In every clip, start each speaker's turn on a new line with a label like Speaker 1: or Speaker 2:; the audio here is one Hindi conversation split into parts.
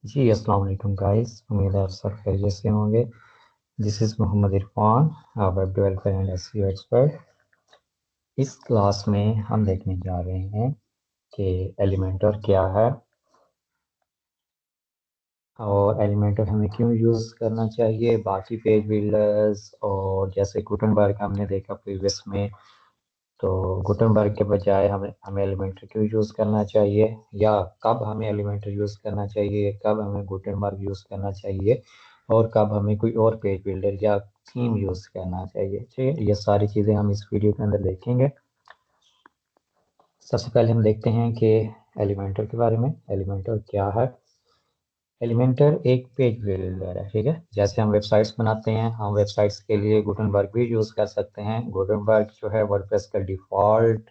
Speaker 1: जी, अस्सलाम वालेकुम गाइस। उम्मीद है आप सब खैरियत से होंगे। This is Mohammed Irfan, web developer and SEO expert. इस क्लास में हम देखने जा रहे हैं कि एलिमेंटर क्या है और एलिमेंटर हमें क्यों यूज़ करना चाहिए। बाकी पेज बिल्डर्स और जैसे गुटनबर्ग हमने देखा प्रीवियस में, तो गुटनबर्ग के बजाय हमें हमें एलिमेंटर क्यों यूज़ करना चाहिए, या कब हमें एलिमेंटर यूज़ करना चाहिए, कब हमें गुटनबर्ग यूज़ करना चाहिए, और कब हमें कोई और पेज बिल्डर या थीम यूज़ करना चाहिए। ठीक है, ये सारी चीज़ें हम इस वीडियो के अंदर देखेंगे। सबसे पहले हम देखते हैं कि एलिमेंटर के बारे में। एलिमेंटर क्या है? एलिमेंटर एक पेज बिल्डर है। ठीक है, जैसे हम वेबसाइट्स बनाते हैं, हम वेबसाइट्स के लिए गुटनबर्ग भी यूज़ कर सकते हैं। गुटनबर्ग जो है वर्डप्रेस का डिफ़ॉल्ट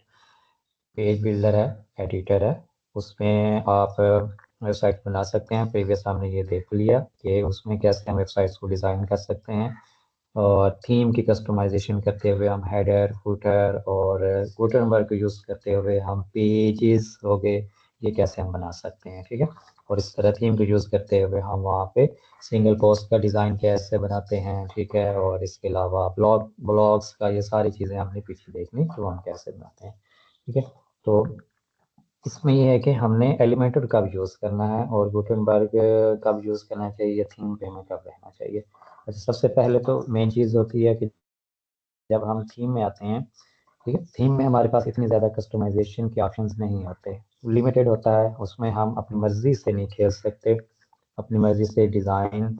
Speaker 1: पेज बिल्डर है, एडिटर है। उसमें आप वेबसाइट बना सकते हैं। प्रीवियस हमने ये देख लिया कि उसमें कैसे हम वेबसाइट्स को डिज़ाइन कर सकते हैं, और थीम की कस्टमाइजेशन करते हुए हम हेडर, फुटर और गुटनबर्ग को यूज़ करते हुए हम पेजेस हो गए, ये कैसे हम बना सकते हैं। ठीक है, और इस तरह थीम को यूज़ करते हुए हम वहाँ पे सिंगल पोस्ट का डिज़ाइन कैसे बनाते हैं। ठीक है, और इसके अलावा ब्लॉग्स का, ये सारी चीज़ें हमने पीछे देखनी कि वो हम कैसे बनाते हैं। ठीक है, तो इसमें ये है कि हमने एलिमेंटर कब यूज़ करना है और गुटेनबर्ग कब यूज़ करना चाहिए, या थीम पे हमें कब रहना चाहिए। अच्छा, सबसे पहले तो मेन चीज़ होती है कि जब हम थीम में आते हैं, ठीक है, थीम में हमारे पास इतनी ज़्यादा कस्टमाइजेशन के ऑप्शंस नहीं होते, लिमिटेड होता है। उसमें हम अपनी मर्ज़ी से नहीं खेल सकते, अपनी मर्ज़ी से डिज़ाइन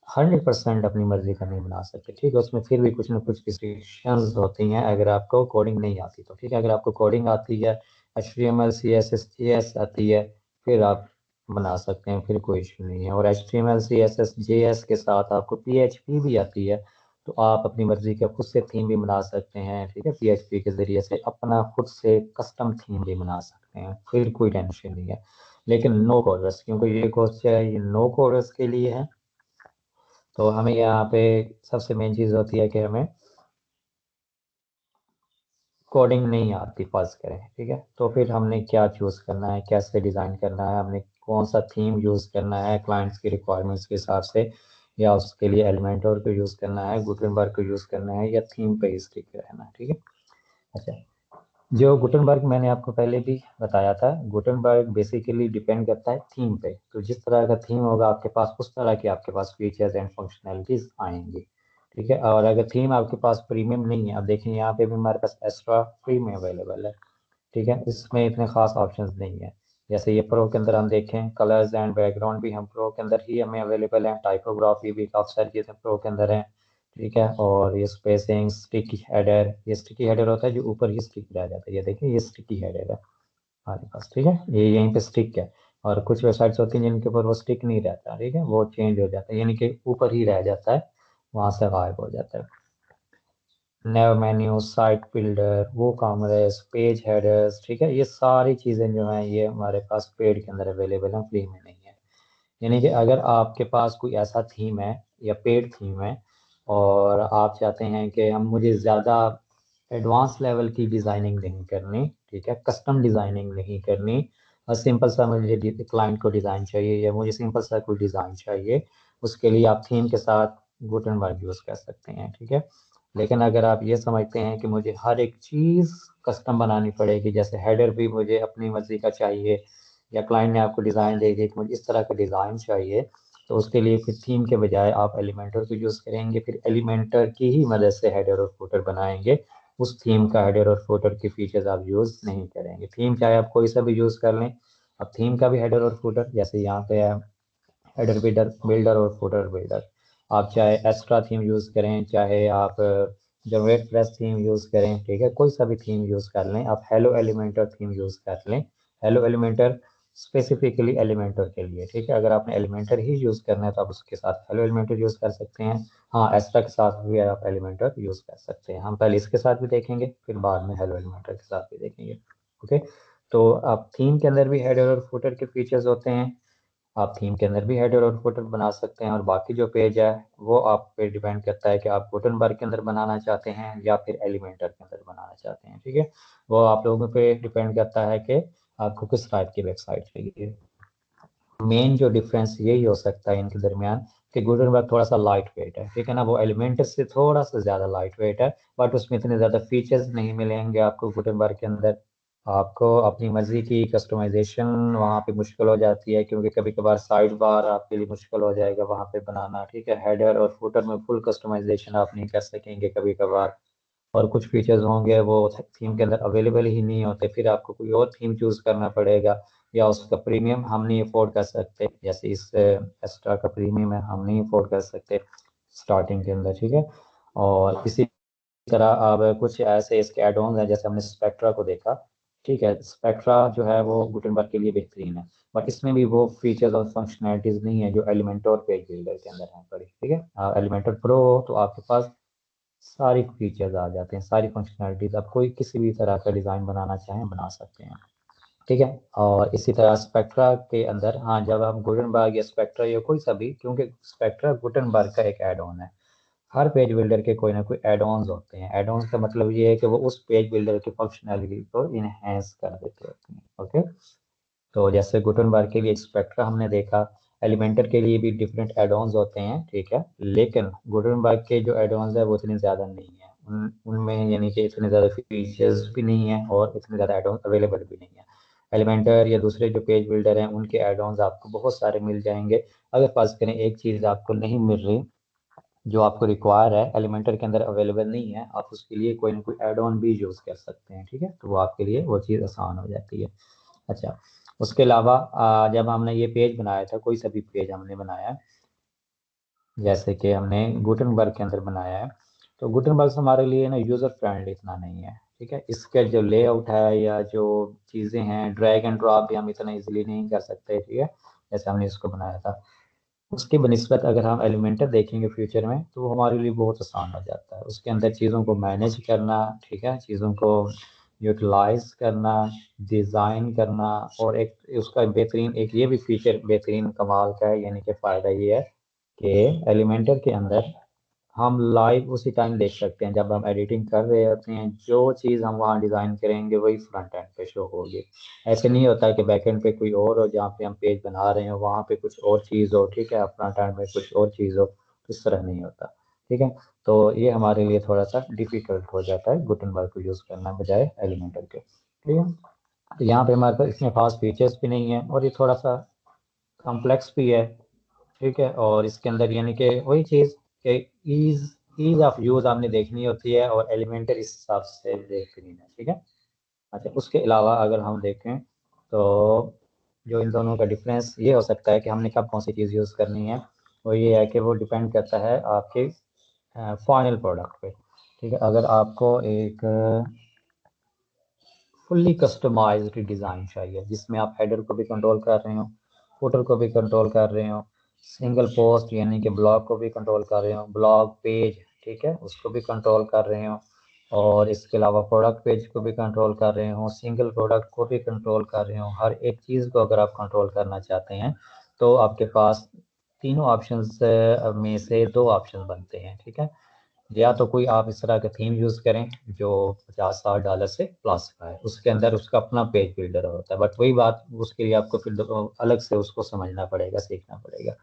Speaker 1: 100% अपनी मर्ज़ी का नहीं बना सकते। ठीक है, उसमें फिर भी कुछ ना कुछ रिस्ट्रिक्शंस होती हैं अगर आपको कोडिंग नहीं आती तो। ठीक है, अगर आपको कोडिंग आती है, HTML CSS JS आती है, फिर आप बना सकते हैं, फिर कोई इशू नहीं है। और HTML CSS JS के साथ आपको PHP भी आती है, तो आप अपनी मर्ज़ी का खुद से थीम भी बना सकते हैं। ठीक है, PHP के ज़रिए से अपना खुद से कस्टम थीम भी बना सकते हैं, फिर कोई टेंशन नहीं है। लेकिन नो कोडर्स, क्योंकि ये कोर्स है ये नो कोडर्स के लिए है, तो हमें यहाँ पे सबसे मेन चीज़ होती है कि हमें कोडिंग नहीं आती फर्ज करें। ठीक है, तो फिर हमने क्या चूज़ करना है, कैसे डिज़ाइन करना है, हमने कौन सा थीम यूज़ करना है क्लाइंट्स की रिक्वायरमेंट्स के हिसाब से, या उसके लिए एलिमेंटर को यूज़ करना है, गुटेनबर्ग को यूज़ करना है, या थीम पे ही स्टिक रहना है। ठीक है, अच्छा, जो गुटेनबर्ग मैंने आपको पहले भी बताया था, गुटेनबर्ग बेसिकली डिपेंड करता है थीम पे। तो जिस तरह का थीम होगा आपके पास, उस तरह के आपके पास फीचर्स एंड फंक्शनैलिटीज आएंगी। ठीक है, और अगर थीम आपके पास प्रीमियम नहीं है, अब देखिए यहाँ पे भी हमारे पास एक्स्ट्रा फ्री में अवेलेबल है। ठीक है, इसमें इतने खास ऑप्शंस नहीं है। जैसे ये प्रो के अंदर हम देखें, कलर्स एंड बैकग्राउंड भी हम प्रो के अंदर ही हमें अवेलेबल है, टाइपोग्राफी भी, काफ़ी सारी चीज़ें प्रो के अंदर हैं। ठीक है, और ये स्पेसिंग, स्टिकी हेडर, ये स्टिकी हेडर होता है जो ऊपर ही स्टिक रह जाता है, ये देखिए ये स्टिकी हेडर है हमारे पास। ठीक है, ये यहीं पे स्टिक है। और कुछ वेबसाइट्स होती हैं जिनके ऊपर वो स्टिक नहीं रहता, ठीक है, वो चेंज हो जाता है, यानी कि ऊपर ही रह जाता है, वहां से गायब हो जाता है। नैव मेन्यू, साइट बिल्डर, वो कॉमर्स, पेज हेडर्स, ठीक है, ये सारी चीज़ें जो हैं ये हमारे पास पेड के अंदर अवेलेबल हैं, फ्री में नहीं है। यानी कि अगर आपके पास कोई ऐसा थीम है या पेड थीम है, और आप चाहते हैं कि हम मुझे ज़्यादा एडवांस लेवल की डिज़ाइनिंग नहीं करनी, ठीक है, कस्टम डिज़ाइनिंग नहीं करनी, और सिंपल सा मुझे क्लाइंट को डिज़ाइन चाहिए, या मुझे सिंपल सा कोई डिज़ाइन चाहिए, उसके लिए आप थीम के साथ गुटेनबर्ग यूज़ कर सकते हैं। ठीक है, लेकिन अगर आप ये समझते हैं कि मुझे हर एक चीज़ कस्टम बनानी पड़ेगी, जैसे हेडर भी मुझे अपनी मर्ज़ी का चाहिए, या क्लाइंट ने आपको डिज़ाइन दे दिया कि मुझे इस तरह का डिज़ाइन चाहिए, तो उसके लिए फिर थीम के बजाय आप एलिमेंटर को यूज़ करेंगे, फिर एलिमेंटर की ही मदद से हेडर और फुटर बनाएंगे। उस थीम का हेडर और फुटर के फीचर्स आप यूज़ नहीं करेंगे। थीम चाहे आप कोई सा भी यूज़ कर लें, अब थीम का भी हेडर और फुटर, जैसे यहाँ पे है हेडर बिल्डर बिल्डर और फुटर बिल्डर, आप चाहे एक्स्ट्रा थीम यूज़ करें, चाहे आप जो वर्डप्रेस थीम यूज़ करें, ठीक है, कोई सा भी थीम यूज़ कर लें, आप हेलो एलिमेंटर थीम यूज़ कर लें। हेलो एलिमेंटर स्पेसिफिकली एलिमेंटर के लिए, ठीक है, अगर आपने एलिमेंटर ही यूज़ करना है तो आप उसके साथ हेलो एलिमेंटर यूज़ कर सकते हैं। हाँ, एक्स्ट्रा के साथ भी आप एलिमेंटर यूज़ कर सकते हैं, हम पहले इसके साथ भी देखेंगे, फिर बाद में हेलो एलिमेंटर के साथ भी देखेंगे। ओके, तो आप थीम के अंदर भी हेडर और फुटर के फीचर्स होते हैं, आप थीम के अंदर भी हेडर और फुटर बना सकते हैं, और बाकी जो पेज है वो आप पे डिपेंड करता है कि आप गुटेनबर्ग के अंदर बनाना चाहते हैं या फिर एलिमेंटर के अंदर बनाना चाहते हैं। ठीक है, वो आप लोगों पे डिपेंड करता है कि आपको किस टाइप की वेबसाइट चाहिए। मेन जो डिफरेंस यही हो सकता है इनके दरमियान कि गुटनबर्ग थोड़ा सा लाइट वेट है, ठीक है ना, वो एलिमेंटर से थोड़ा सा ज़्यादा लाइट वेट है, बट उसमें इतने ज़्यादा फीचर्स नहीं मिलेंगे आपको गुटनबर्ग के अंदर। आपको अपनी मर्जी की कस्टमाइजेशन वहाँ पे मुश्किल हो जाती है, क्योंकि कभी कभार साइड बार आपके लिए मुश्किल हो जाएगा वहाँ पे बनाना, ठीक है। हेडर और फुटर में फुल कस्टमाइजेशन आप नहीं कर सकेंगे कभी कभार, और कुछ फीचर्स होंगे वो थीम के अंदर अवेलेबल ही नहीं होते, फिर आपको कोई और थीम चूज करना पड़ेगा, या उसका प्रीमियम हम नहीं अफोर्ड कर सकते, जैसे इस एक्स्ट्रा का प्रीमियम है हम नहीं अफोर्ड कर सकते स्टार्टिंग के अंदर, ठीक है। और इसी तरह अब कुछ ऐसे इसके एड ऑन हैं, जैसे हमने स्पेक्ट्रा को देखा, ठीक है। स्पेक्ट्रा जो है वो गुटेनबर्ग के लिए बेहतरीन है, बट इसमें भी वो फीचर्स और फंक्शनैलिटीज नहीं है जो एलिमेंटर और पेज बिल्डर के अंदर है पड़ी, ठीक है। एलिमेंटर प्रो तो आपके पास सारी फीचर्स आ जाते हैं, सारी फंक्शनैलिटीज, आप कोई किसी भी तरह का डिज़ाइन बनाना चाहें बना सकते हैं, ठीक है। और इसी तरह स्पेक्ट्रा के अंदर, हाँ, जब हम गुटनबर्ग या स्पेक्ट्रा या कोई सा भी, क्योंकि स्पेक्ट्रा गुटनबर्ग का एक एड ऑन है, हर पेज बिल्डर के कोई ना कोई एड ऑन्स होते हैं। एड ऑन्स का मतलब ये है कि वो उस पेज बिल्डर की फंक्शनैलिटी को इनहेंस कर देते होते हैं, ओके। तो जैसे गुटनबर्ग के लिए स्पेक्ट्रा हमने देखा, एलिमेंटर के लिए भी डिफरेंट एड ऑन्स होते हैं, ठीक है, लेकिन गुटनबर्ग के जो एड ऑन्स है वो इतने ज़्यादा नहीं है, उनमें यानी कि इतने ज़्यादा फीचर्स भी नहीं है और इतने ज़्यादा एड ऑन अवेलेबल भी नहीं है। एलिमेंटर या दूसरे जो पेज बिल्डर हैं उनके एड ऑन्स आपको बहुत सारे मिल जाएंगे। अगर फर्ज करें एक चीज़ आपको नहीं मिल रही जो आपको रिक्वायर है, एलिमेंटर के अंदर अवेलेबल नहीं है, आप उसके लिए कोई ना कोई एड ऑन भी यूज़ कर सकते हैं, ठीक है, तो वो आपके लिए वो चीज़ आसान हो जाती है। अच्छा, उसके अलावा जब हमने ये पेज बनाया था, कोई सा भी पेज हमने बनाया, जैसे कि हमने गुटनबर्ग के अंदर बनाया है, तो गुटनबर्ग हमारे लिए ना यूज़र फ्रेंडली इतना नहीं है, ठीक है। इसका जो लेआउट है या जो चीज़ें हैं, ड्रैग एंड ड्रॉप भी हम इतना इजीली नहीं कर सकते, ठीक है, जैसे हमने इसको बनाया था। उसके बनिस्बत अगर हम एलिमेंटर देखेंगे फ्यूचर में, तो वो हमारे लिए बहुत आसान हो जाता है, उसके अंदर चीज़ों को मैनेज करना, ठीक है, चीज़ों को यूटिलाइज करना, डिज़ाइन करना, और एक उसका बेहतरीन एक ये भी फीचर बेहतरीन कमाल का है, यानी कि फ़ायदा ये है कि एलिमेंटर के अंदर हम लाइव उसी टाइम देख सकते हैं, जब हम एडिटिंग कर रहे होते हैं जो चीज़ हम वहाँ डिज़ाइन करेंगे वही फ्रंट एंड पे शो होगी। ऐसे नहीं होता कि बैक एंड पे कोई और हो, जहाँ पे हम पेज बना रहे हो वहाँ पे कुछ और चीज़ हो, ठीक है, फ्रंट एंड में कुछ और चीज़ हो, इस तरह नहीं होता, ठीक है। तो ये हमारे लिए थोड़ा सा डिफिकल्ट हो जाता है गुटनबर्ग को यूज़ करना बजाय एलिमेंटर के, ठीक है। तो यहाँ पे हमारे पास इतने खास फीचर्स भी नहीं है और ये थोड़ा सा कॉम्प्लेक्स भी है, ठीक है। और इसके अंदर यानी कि वही चीज़ कि ईज ईज ऑफ यूज़ आपने देखनी होती है, और एलिमेंटर इस हिसाब से बेहतरीन है, ठीक है। अच्छा, उसके अलावा अगर हम देखें तो जो इन दोनों का डिफरेंस ये हो सकता है कि हमने कब कौन सी चीज़ यूज़ करनी है, वो ये है कि वो डिपेंड करता है आपके फाइनल प्रोडक्ट पे, ठीक है। अगर आपको एक फुल्ली कस्टमाइज्ड डिज़ाइन चाहिए जिसमें आप हेडर को भी कंट्रोल कर रहे हो, फुटर को भी कंट्रोल कर रहे हो, सिंगल पोस्ट यानी कि ब्लॉग को भी कंट्रोल कर रहे हो, ब्लॉग पेज, ठीक है, उसको भी कंट्रोल कर रहे हो, और इसके अलावा प्रोडक्ट पेज को भी कंट्रोल कर रहे हो, सिंगल प्रोडक्ट को भी कंट्रोल कर रहे हो, हर एक चीज़ को अगर आप कंट्रोल करना चाहते हैं तो आपके पास तीनों ऑप्शंस में से दो ऑप्शन बनते हैं, ठीक है। या तो कोई आप इस तरह का थीम यूज़ करें जो 50-60 डॉलर से प्लस का है, उसके अंदर उसका अपना पेज बिल्डर होता है, बट वही बात उसके लिए आपको फिर अलग से उसको समझना पड़ेगा, सीखना पड़ेगा।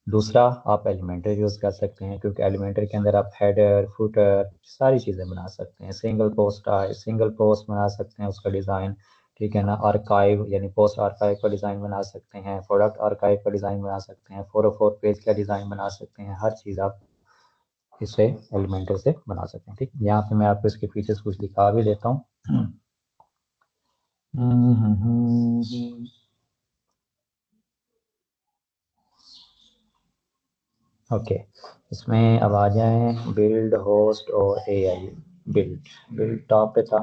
Speaker 1: दूसरा, आप एलिमेंटर यूज़ कर सकते हैं, क्योंकि एलिमेंटर के अंदर आप हेडर फुटर सारी चीज़ें बना सकते हैं, सिंगल पोस्ट बना सकते हैं उसका डिज़ाइन, ठीक है ना, आर्काइव यानी पोस्ट आर्काइव का डिज़ाइन बना सकते हैं, प्रोडक्ट आर्काइव का डिज़ाइन बना सकते हैं, 404 पेज का डिज़ाइन बना सकते हैं, हर चीज़ आप इसे एलिमेंटर से बना सकते हैं, ठीक। यहाँ पे मैं आपको इसके फीचर्स कुछ दिखा भी देता हूँ। ओके, इसमें अब आ जाएं बिल्ड होस्ट और एआई। बिल्ड बिल्ड टॉप पे था,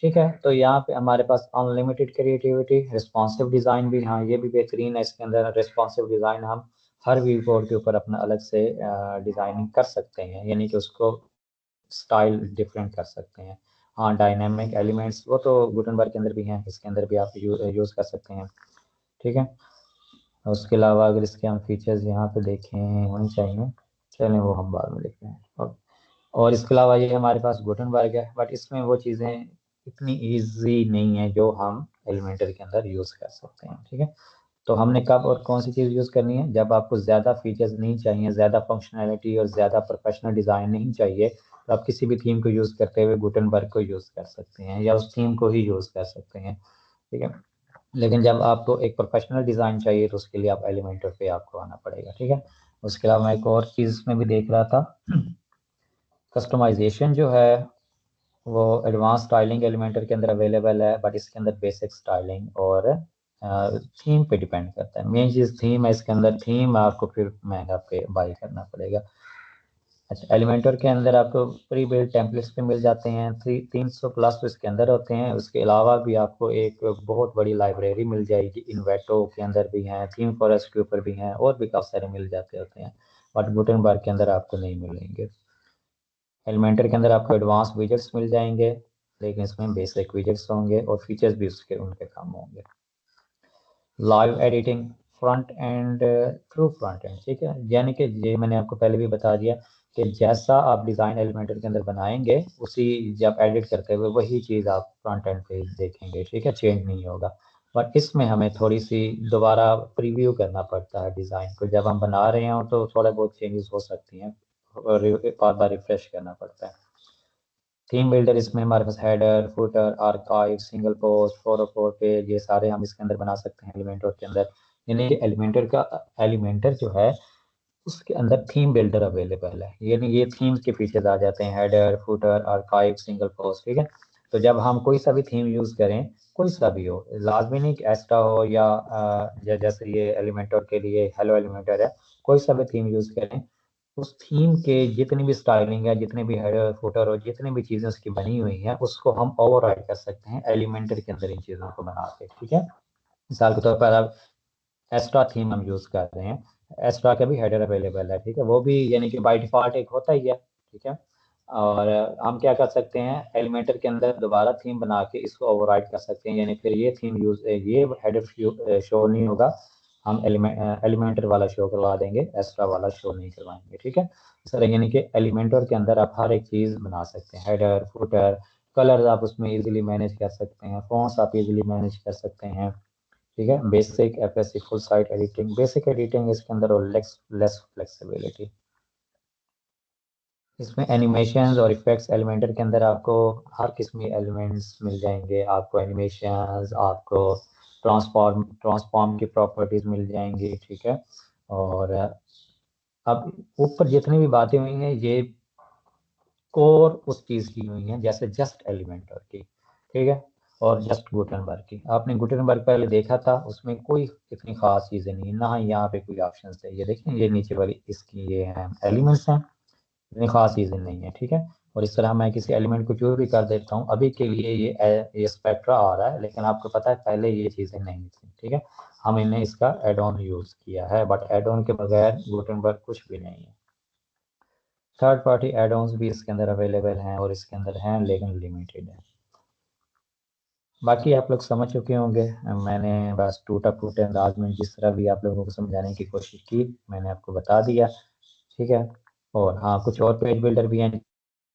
Speaker 1: ठीक है। तो यहाँ पे हमारे पास अनलिमिटेड क्रिएटिविटी, रिस्पॉन्सिव डिज़ाइन भी, हाँ ये भी बेहतरीन है, इसके अंदर रिस्पॉन्सिव डिज़ाइन हम हर व्यू बोर्ड के ऊपर अपना अलग से डिज़ाइनिंग कर सकते हैं, यानी कि उसको स्टाइल डिफरेंट कर सकते हैं। हाँ, डायनेमिक एलिमेंट्स वो तो गुटनबर्ग के अंदर भी हैं, इसके अंदर भी आप यूज़ कर सकते हैं, ठीक है। उसके अलावा अगर इसके हम फीचर्स यहाँ पे देखें होने चाहिए, चलें वो हम बाद में देखते हैं। और इसके अलावा ये हमारे पास गुटनबर्ग है, बट इसमें वो चीज़ें इतनी ईजी नहीं है जो हम एलिमेंटर के अंदर यूज़ कर सकते हैं, ठीक है। तो हमने कब और कौन सी चीज़ यूज़ करनी है, जब आपको ज़्यादा फीचर्स नहीं चाहिए, ज़्यादा फंक्शनैलिटी और ज़्यादा प्रोफेशनल डिज़ाइन नहीं चाहिए, तो आप किसी भी थीम को यूज़ करते हुए गुटनबर्ग को यूज़ कर सकते हैं या उस थीम को ही यूज़ कर सकते हैं, ठीक है। लेकिन जब आपको एक प्रोफेशनल डिज़ाइन चाहिए तो उसके लिए आप एलिमेंटर पे आपको आना पड़ेगा, ठीक है। उसके अलावा मैं एक और चीज़ में भी देख रहा था, कस्टमाइजेशन जो है वो एडवांस स्टाइलिंग एलिमेंटर के अंदर अवेलेबल है, बट इसके अंदर बेसिक स्टाइलिंग और थीम पे डिपेंड करता है। मेन चीज़ थीम है, इसके अंदर थीम आपको फिर महंगा पे बाई करना पड़ेगा। अच्छा, एलिमेंटर के अंदर आपको प्री बिल्ट टेम्पलेट्स पे मिल जाते हैं, 300 प्लस तो इसके अंदर होते हैं। उसके अलावा भी आपको एक बहुत बड़ी लाइब्रेरी मिल जाएगी, इन्वेटो के अंदर भी हैं, थीम फॉरेस्ट के ऊपर भी हैं, और भी काफ़ी सारे मिल जाते होते हैं, बट गुटेनबर्ग के अंदर आपको नहीं मिलेंगे। एलिमेंटर के अंदर आपको एडवांस विजेट्स मिल जाएंगे, लेकिन इसमें बेसिक विजेट्स होंगे और फीचर्स भी उसके उनके कम होंगे। Live editing front end through front end, ठीक है, यानी कि ये मैंने आपको पहले भी बता दिया कि जैसा आप डिज़ाइन एलिमेंटर के अंदर बनाएंगे उसी जब एडिट करते हुए वही चीज़ आप फ्रंट एंड पे देखेंगे, ठीक है, चेंज नहीं होगा। बट इसमें हमें थोड़ी सी दोबारा प्रीव्यू करना पड़ता है डिज़ाइन को, जब हम बना रहे हो तो थोड़ा बहुत चेंजेस हो सकती हैं और बार बार रिफ्रेश करना पड़ता है। थीम बिल्डर इसमें हमारे पास header, footer, archive, single post, 404 page, ये सारे हम इसके अंदर बना सकते हैं एलिमेंटर के अंदर। यानी कि एलिमेंटर जो है उसके अंदर थीम बिल्डर अवेलेबल है, यानी ये थीम के फीचर्स आ जाते हैं, header, footer, archive, single post, ठीक है। तो जब हम कोई सा भी थीम यूज करें, कोई सा भी हो, लाजमी नहीं कि एस्टा हो या जैसे ये एलिमेंटर के लिए हेलो एलिमेंटर है, कोई सा भी थीम यूज करें, उस थीम के जितनी भी स्टाइलिंग है, जितने भी हेडर फुटर और जितनी भी चीजें उसकी बनी हुई हैं, उसको हम ओवरराइड कर सकते हैं एलिमेंटर के अंदर इन चीजों को बना के, ठीक है। मिसाल के तौर पर आप एस्ट्रा थीम हम यूज कर रहे हैं, एस्ट्रा का भी हेडर अवेलेबल है, ठीक है, वो भी यानी कि बाय डिफॉल्ट एक होता ही है, ठीक है। और हम क्या कर सकते हैं, एलिमेंटर के अंदर दोबारा थीम बना के इसको ओवरराइड कर सकते हैं, यानी फिर ये थीम यूज ये हेडर शो नहीं होगा, हम एलिमेंटर वाला शो करवा देंगे, एक्स्ट्रा वाला शो नहीं करवाएंगे, ठीक है। सर यानी कि एलिमेंटर के अंदर आप हर एक चीज़ बना सकते हैं, हेडर, फुटर, कलर्स आप उसमें इजीली मैनेज कर सकते हैं, फॉन्ट्स आप इजीली मैनेज कर सकते हैं, ठीक है। Basic FSc full site editing, basic editing इसके अंदर, और लेस लेस फ्लेक्सिबिलिटी। इसमें एनिमेशंस और इफेक्ट्स एलिमेंटर के अंदर आपको हर किस्म के एलिमेंट्स मिल जाएंगे, आपको एनिमेशंस, आपको ट्रांसफॉर्म की प्रॉपर्टीज मिल जाएंगी, ठीक है। और अब ऊपर जितनी भी बातें हुई हैं ये कोर उस चीज की हुई हैं, जैसे जस्ट एलिमेंटर की, ठीक है, और जस्ट गुटेनबर्ग की। आपने गुटेनबर्ग पहले देखा था, उसमें कोई इतनी खास चीजें नहीं, ना ही यहाँ पे कोई ऑप्शन थे, ये देखें ये नीचे वाली इसकी ये हैं एलिमेंट्स हैं, इतनी खास चीजें नहीं है, ठीक है। और इस तरह मैं किसी एलिमेंट को चूज भी कर देता हूँ, अभी के लिए ये स्पेक्ट्रा आ रहा है, लेकिन आपको पता है पहले ये चीजें नहीं थी, ठीक है। हम इन्हें इसका एड ऑन यूज किया है, बट एड ऑन के बगैर गुटेनबर्ग कुछ भी नहीं है। थर्ड पार्टी एड ऑन्स भी इसके अंदर अवेलेबल हैं, और इसके अंदर हैं लेकिन लिमिटेड है। बाकी आप लोग समझ चुके होंगे, मैंने बस टूटा फूटे अंदाज में जिस तरह भी आप लोगों को समझाने की कोशिश की मैंने आपको बता दिया, ठीक है। और हाँ, कुछ और पेज बिल्डर भी हैं,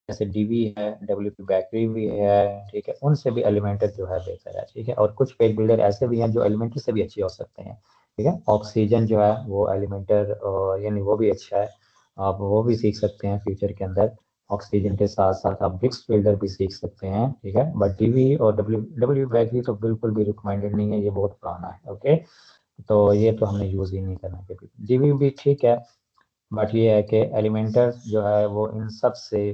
Speaker 1: जैसे डीवी है, डब्ल्यूपी बैकरी भी है, ठीक है, उनसे भी एलिमेंटर जो है बेहतर है, ठीक है। और कुछ पेज बिल्डर ऐसे भी हैं जो एलिमेंटर से भी अच्छे हो सकते हैं, ठीक है। ऑक्सीजन जो है वो एलिमेंटर यानी वो भी अच्छा है, आप वो भी सीख सकते हैं फ्यूचर के अंदर। ऑक्सीजन के साथ साथ आप ब्रिक्स बिल्डर भी सीख सकते हैं, ठीक है। बट डीवी और डब्ल्यू डब्ल्यू बैकरी तो बिल्कुल भी रिकमेंडेड नहीं है, ये बहुत पुराना है, ओके। तो ये तो हमने यूज़ ही नहीं करना कभी। डीवी भी ठीक है, बट ये है कि एलिमेंटर जो है वो इन सब से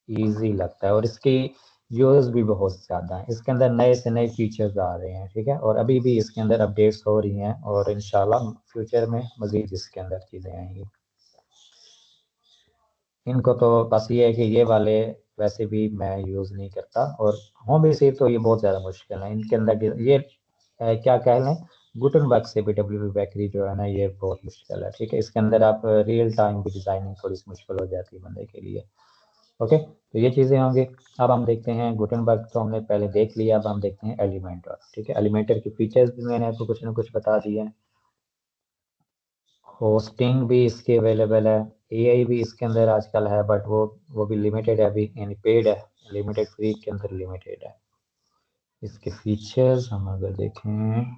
Speaker 1: इजी लगता है, और इसकी यूज़ भी बहुत ज़्यादा है, इसके अंदर नए से नए फीचर्स आ रहे हैं, ठीक है, और अभी भी इसके अंदर अपडेट्स हो रही हैं, और इंशाल्लाह फ्यूचर में मज़ीद इसके अंदर चीज़ें आएंगी। इनको तो बस ये है कि ये वाले वैसे भी मैं यूज़ नहीं करता, और होम बेसिक तो ये बहुत ज़्यादा मुश्किल है इनके अंदर, ये क्या कह लें, गुटनबर्ग से भी डब्ल्यू बैकरी जो है ना ये बहुत मुश्किल है, ठीक है। इसके अंदर आप रियल टाइम की डिज़ाइनिंग थोड़ी सी मुश्किल हो जाती है बंदे के लिए, ओके। तो ये चीज़ें होंगी। अब हम देखते हैं गुटेनबर्ग तो हमने पहले देख लिया, अब हम देखते हैं एलिमेंटर, ठीक है। एलिमेंटर के फीचर्स भी मैंने आपको कुछ ना कुछ बता दिए हैं। होस्टिंग भी इसकी अवेलेबल है, एआई भी इसके अंदर आजकल है, बट वो भी लिमिटेड है अभी, यानी पेड है, लिमिटेड फ्री के अंदर लिमिटेड है। इसके फीचर्स हम अगर देखें,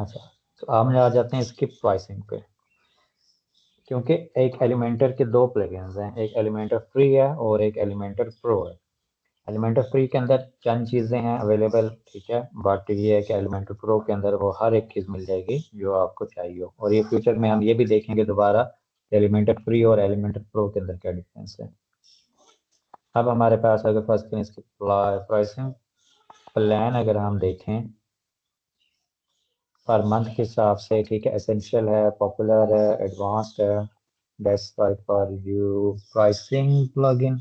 Speaker 1: अच्छा, तो हमने आ जाते हैं इसकी प्राइसिंग पे, क्योंकि एक एलिमेंटर के दो प्लगइन्स हैं, एक एलिमेंटर फ्री है और एक एलिमेंटर प्रो है। एलिमेंटर फ्री के अंदर चंद चीज़ें हैं अवेलेबल, ठीक है, बट ये है कि एलिमेंटर प्रो के अंदर वो हर एक चीज़ मिल जाएगी जो आपको चाहिए हो। और ये फ्यूचर में हम ये भी देखेंगे दोबारा, एलिमेंटर फ्री और एलिमेंटर प्रो के अंदर क्या डिफरेंस है। अब हमारे पास अगर फर्स्ट करें इसकी प्राइसिंग प्लान, अगर हम देखें पर मंथ के हिसाब से, ठीक है, एसेंशियल है, पॉपुलर है, एडवांस्ड है, best for you pricing plugin.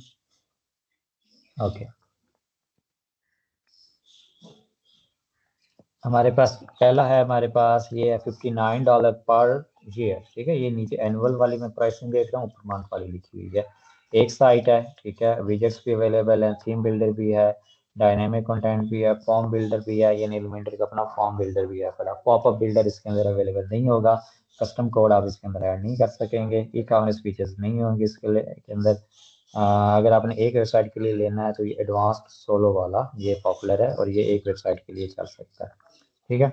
Speaker 1: Okay, हमारे पास पहला है, हमारे पास ये है $59 पर ईयर, ठीक है। ये नीचे एनुअल वाली मैं प्राइसिंग देख रहा हूँ, ऊपर मंथ वाली लिखी हुई है। एक साइट है, ठीक है, विजेट्स भी अवेलेबल है, थीम बिल्डर भी है, डायनेमिक कंटेंट भी है, फॉर्म बिल्डर भी है, यानी एलिमेंटर का अपना फॉर्म बिल्डर भी है। पर पॉपअप बिल्डर इसके अंदर अवेलेबल नहीं होगा, कस्टम कोड आप इसके अंदर ऐड नहीं कर सकेंगे, ई कॉमर्स फीचर्स नहीं होंगे इसके के अंदर। अगर आपने एक वेबसाइट के लिए लेना है तो ये एडवांस्ड सोलो वाला ये पॉपुलर है, और ये एक वेबसाइट के लिए चल सकता है, ठीक है।